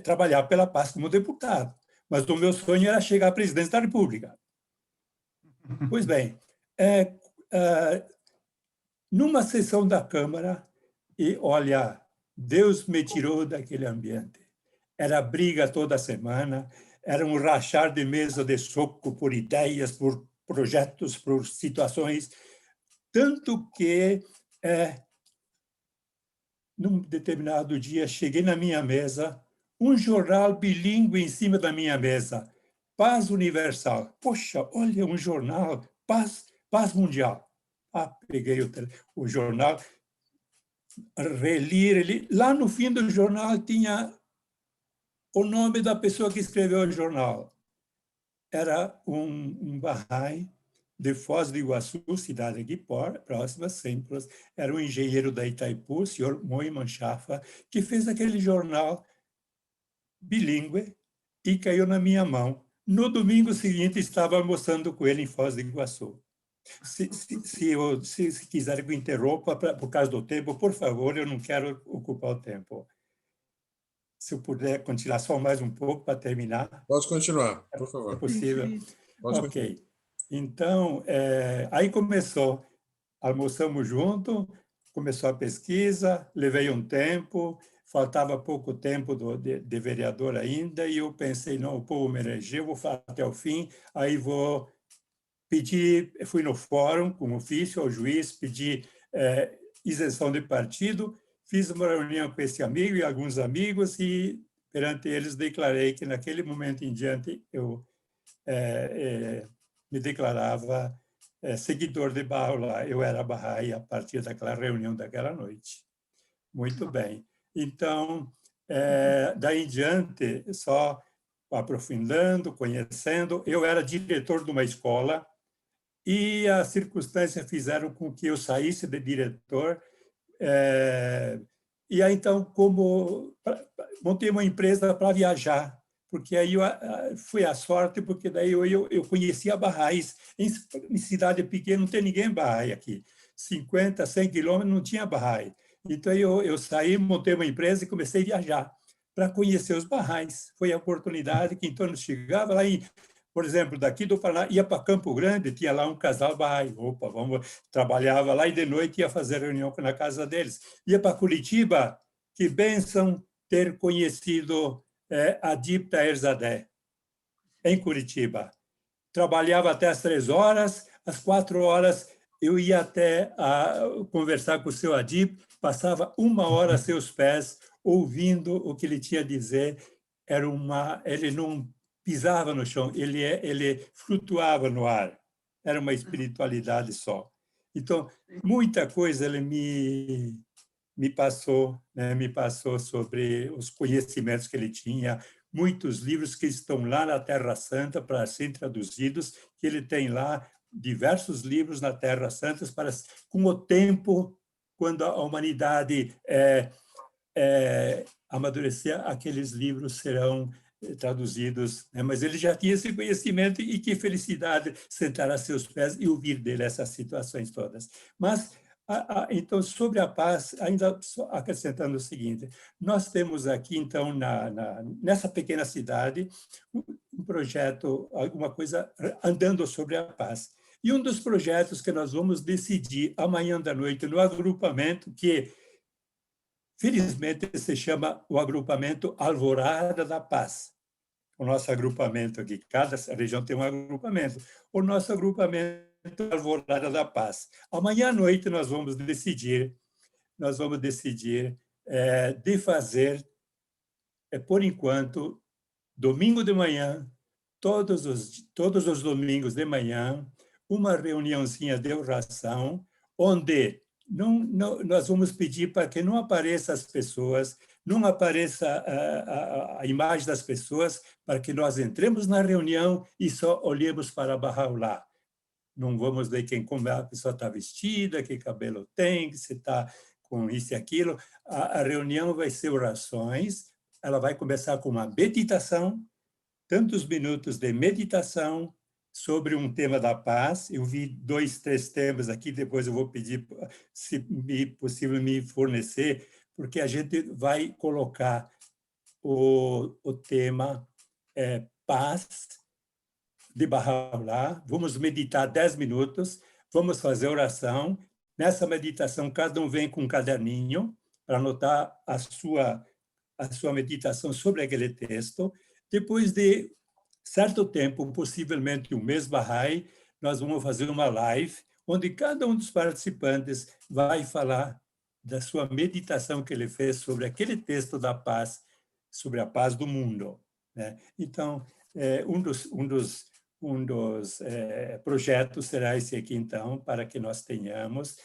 trabalhar pela paz como deputado. Mas o meu sonho era chegar à presidência da República. Pois bem, numa sessão da Câmara, e olha, Deus me tirou daquele ambiente. Era briga toda semana, era um rachar de mesa de soco por ideias, por projetos, por situações, tanto que, num determinado dia, cheguei na minha mesa, um jornal bilíngue em cima da minha mesa, Paz Universal. Poxa, olha, um jornal, Paz Mundial. Peguei o jornal, reli. Lá no fim do jornal tinha o nome da pessoa que escreveu o jornal. Era um Bahá'í de Foz do Iguaçu, cidade aqui próxima, sempre. Era um engenheiro da Itaipu, o senhor Moiman Chafa, que fez aquele jornal bilíngue e caiu na minha mão. No domingo seguinte, estava almoçando com ele em Foz do Iguaçu. Se quiser que eu interrompa por causa do tempo, por favor, eu não quero ocupar o tempo. Se eu puder continuar só mais um pouco para terminar. Pode continuar, por favor. É possível? Pode ok. continuar. Então, aí começou. Almoçamos junto, começou a pesquisa, levei um tempo, faltava pouco tempo de vereador ainda, e eu pensei, não, o povo me elegeu, vou falar até o fim, aí vou pedir, fui no fórum com ofício ao juiz, pedi isenção de partido, fiz uma reunião com esse amigo e alguns amigos e, perante eles, declarei que, naquele momento em diante, eu me declarava seguidor de Bahá'u'lláh. Eu era Bahá'í a partir daquela reunião daquela noite. Muito bem. Então, daí em diante, só aprofundando, conhecendo, eu era diretor de uma escola e as circunstâncias fizeram com que eu saísse de diretor. E aí, então, montei uma empresa para viajar, porque aí foi a sorte, porque daí eu conhecia Barrais. Em cidade pequena não tem ninguém Bahá'í aqui. 50, 100 quilômetros não tinha Bahá'í. Então, eu saí, montei uma empresa e comecei a viajar para conhecer os Barrais. Foi a oportunidade que, então, eu chegava lá por exemplo, daqui do Paraná, ia para Campo Grande, tinha lá um casal Bahá'í. Opa, trabalhava lá e de noite ia fazer reunião na casa deles. Ia para Curitiba, que bênção ter conhecido Adib Taherzadeh, em Curitiba. Trabalhava até às 3 horas, às 4 horas eu ia até conversar com o seu Adib, passava 1 hora a seus pés, ouvindo o que ele tinha a dizer. Ele não pisava no chão, ele flutuava no ar. Era uma espiritualidade só. Então, muita coisa ele me passou, né? Me passou sobre os conhecimentos que ele tinha, muitos livros que estão lá na Terra Santa para serem traduzidos, que ele tem lá diversos livros na Terra Santa para, com o tempo, quando a humanidade amadurecer, aqueles livros serão traduzidos, né? Mas ele já tinha esse conhecimento e que felicidade sentar a seus pés e ouvir dele essas situações todas. Mas, então, sobre a paz, ainda acrescentando o seguinte, nós temos aqui, então, nessa pequena cidade, um projeto, alguma coisa andando sobre a paz. E um dos projetos que nós vamos decidir amanhã da noite no agrupamento, que felizmente se chama o agrupamento Alvorada da Paz. O nosso agrupamento aqui, cada região tem um agrupamento. O nosso agrupamento Alvorada da Paz. Amanhã à noite nós vamos decidir de fazer, por enquanto, domingo de manhã, todos os domingos de manhã, uma reuniãozinha de oração, onde nós vamos pedir para que não apareça as pessoas, não apareça a imagem das pessoas, para que nós entremos na reunião e só olhemos para Bahá'u'lláh. Não vamos ver como a pessoa está vestida, que cabelo tem, se está com isso e aquilo. A reunião vai ser orações, ela vai começar com uma meditação, tantos minutos de meditação, sobre um tema da paz. Eu vi 2, 3 temas aqui, depois eu vou pedir, se possível, me fornecer, porque a gente vai colocar o tema paz de Bahá'u'lláh. Vamos meditar 10 minutos, vamos fazer oração. Nessa meditação, cada um vem com um caderninho para anotar a sua meditação sobre aquele texto. Depois de certo tempo, possivelmente um mês Bahá'í, nós vamos fazer uma live onde cada um dos participantes vai falar da sua meditação que ele fez sobre aquele texto da paz, sobre a paz do mundo, né? Então, um dos projetos será esse aqui, então, para que nós tenhamos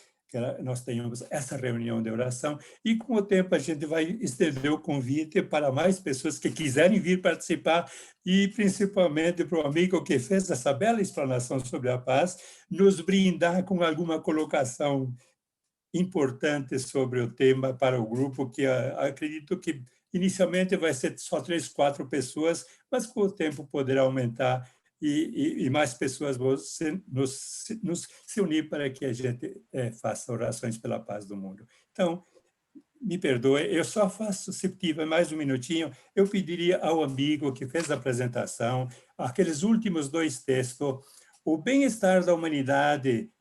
essa reunião de oração, e com o tempo a gente vai estender o convite para mais pessoas que quiserem vir participar, e principalmente para o amigo que fez essa bela explanação sobre a paz, nos brindar com alguma colocação importante sobre o tema para o grupo, que acredito que inicialmente vai ser só 3, 4 pessoas, mas com o tempo poderá aumentar e mais pessoas vão se unir para que a gente faça orações pela paz do mundo. Então, me perdoe, eu só faço, se tiver mais um minutinho, eu pediria ao amigo que fez a apresentação, aqueles últimos 2 textos, o bem-estar da humanidade,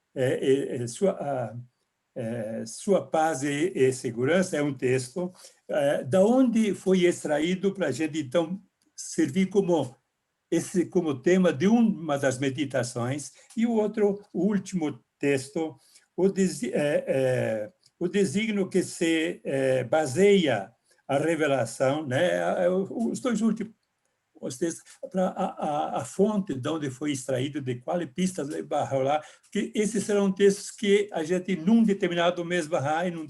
sua paz e segurança, é um texto, da onde foi extraído para a gente, então, servir como tema de uma das meditações, e o último texto, o desígnio que se baseia a revelação, né? Os 2 últimos textos, a fonte de onde foi extraído, de qual pistas de Bahá'u'lláh, que esses serão textos que a gente, num determinado mês Bahá'í, num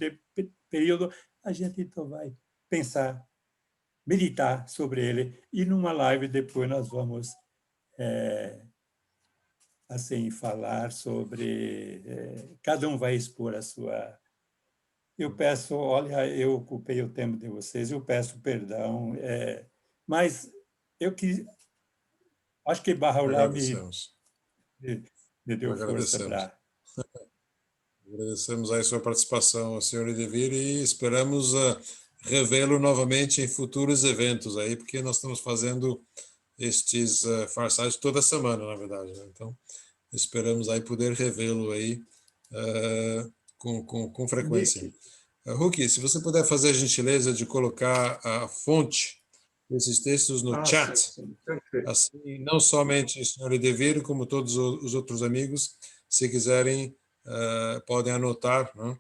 período, a gente então vai pensar, meditar sobre ele, e numa live depois nós vamos assim, falar sobre... cada um vai expor a sua... Eu peço, olha, eu ocupei o tempo de vocês, eu peço perdão, mas eu acho que Bahá'u'lláh Agradecemos. me deu força Agradecemos. para... Agradecemos aí a sua participação, senhor Edevir, e esperamos revê-lo novamente em futuros eventos aí, porque nós estamos fazendo estes farsides toda semana, na verdade, né? Então, esperamos aí poder revê-lo aí com frequência. Huki, se você puder fazer a gentileza de colocar a fonte desses textos no chat, sim. assim, não somente o senhor Edevir, como todos os outros amigos, se quiserem, podem anotar, né?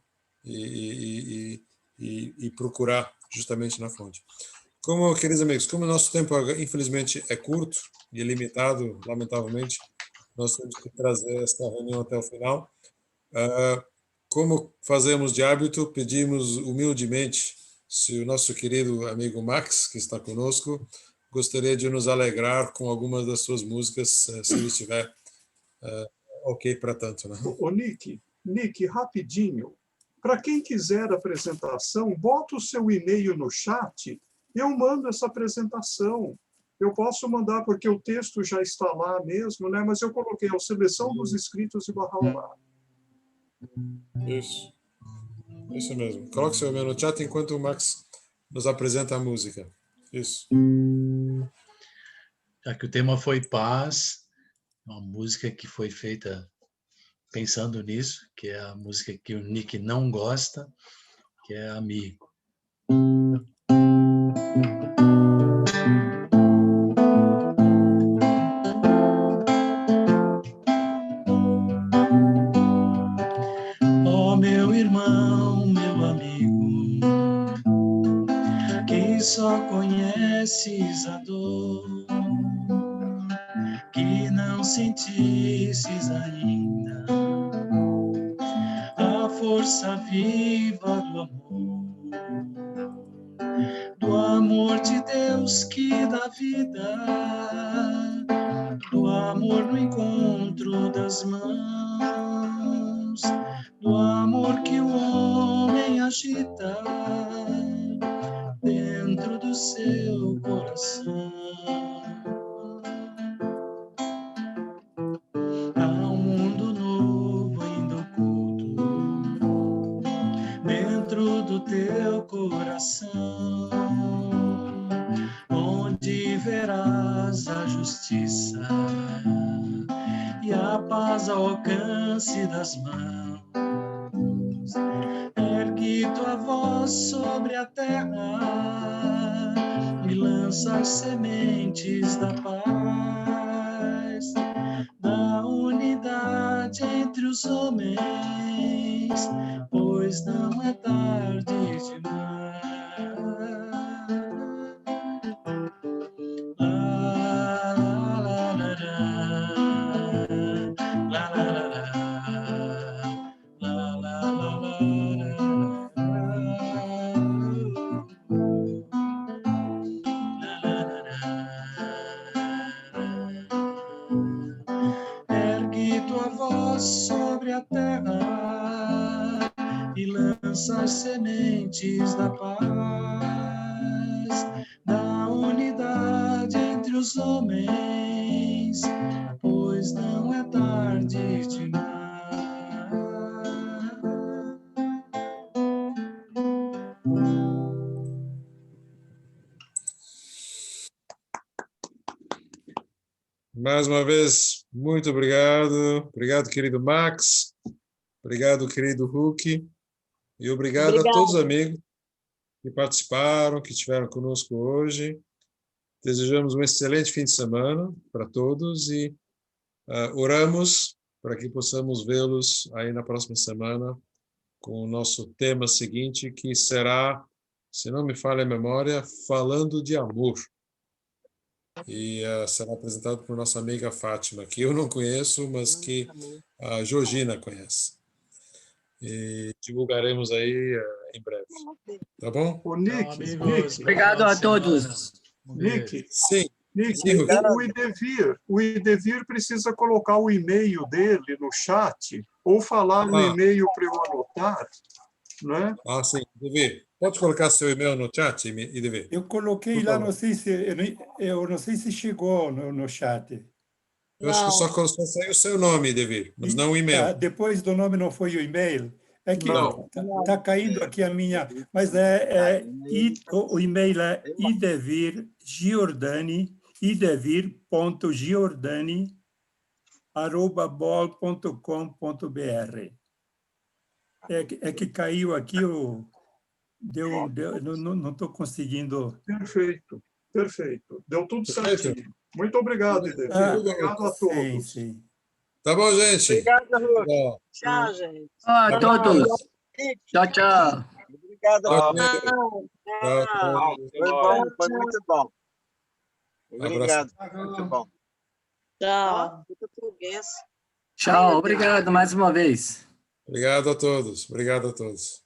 e procurar justamente na fonte. Queridos amigos, como o nosso tempo, infelizmente, é curto e limitado, lamentavelmente, nós temos que trazer esta reunião até o final. Como fazemos de hábito, pedimos humildemente se o nosso querido amigo Max, que está conosco, gostaria de nos alegrar com algumas das suas músicas, se ele estiver ok para tanto, né? Ô, Nick, rapidinho. Para quem quiser a apresentação, bota o seu e-mail no chat, eu mando essa apresentação. Eu posso mandar, porque o texto já está lá mesmo, né? Mas eu coloquei a seleção dos escritos de Bahá'u'lláh. Isso mesmo. Coloque seu e-mail no chat enquanto o Max nos apresenta a música. Isso. Já que o tema foi paz, uma música que foi feita pensando nisso, que é a música que o Nick não gosta, que é Amigo. Oh, meu irmão, meu amigo, que só conheces a dor, que não sentisses ainda a força viva do amor de Deus que dá vida, do amor no encontro das mãos, do amor que o homem agita dentro do seu coração. Há um mundo novo ainda oculto dentro do teu coração, onde verás a justiça e a paz ao alcance das mãos. Ergue tua voz sobre a terra e lança as sementes da paz, da unidade entre os homens, pois não é tarde demais. Ergue tua voz sobre a terra e lança as sementes da paz, da unidade entre os homens, pois não é tarde demais. Mais uma vez, muito obrigado. Obrigado, querido Max. Obrigado, querido Huki. E obrigado a todos os amigos que participaram, que estiveram conosco hoje. Desejamos um excelente fim de semana para todos e oramos para que possamos vê-los aí na próxima semana com o nosso tema seguinte, que será, se não me falha a memória, Falando de Amor. E será apresentado por nossa amiga Fátima, que eu não conheço, mas que a Georgina conhece. E divulgaremos aí em breve. Tá bom? Ô, Nick, Amigos, Nick, Obrigado a todos. Nick, Sim. Nick, Sim, o Idevir precisa colocar o e-mail dele no chat ou falar no e-mail para eu anotar, né? Ah, sim, Idevir. Pode colocar seu e-mail no chat, Idevir? Eu coloquei lá, não sei se eu não sei se chegou no chat. Eu acho que Não, só saiu o seu nome, Idevir, mas não o e-mail. Depois do nome não foi o e-mail. É que Não. tá caindo aqui a minha, mas o e-mail é idevirgiordani@bol.com.br. É que caiu aqui não estou conseguindo. Perfeito, perfeito. Deu tudo Perfeito. certinho. Muito obrigado, Idevir. Obrigado a todos. Sim. Tá bom, gente? Obrigado, Ruth. Bom. Tchau, gente. A todos. Tchau, tchau. Obrigado, Tchau, Ruth. Tchau, tchau. Foi bom, foi muito bom. Obrigado, Abraço. muito bom. tchau. Tchau, obrigado mais uma vez. Obrigado a todos. Obrigado a todos.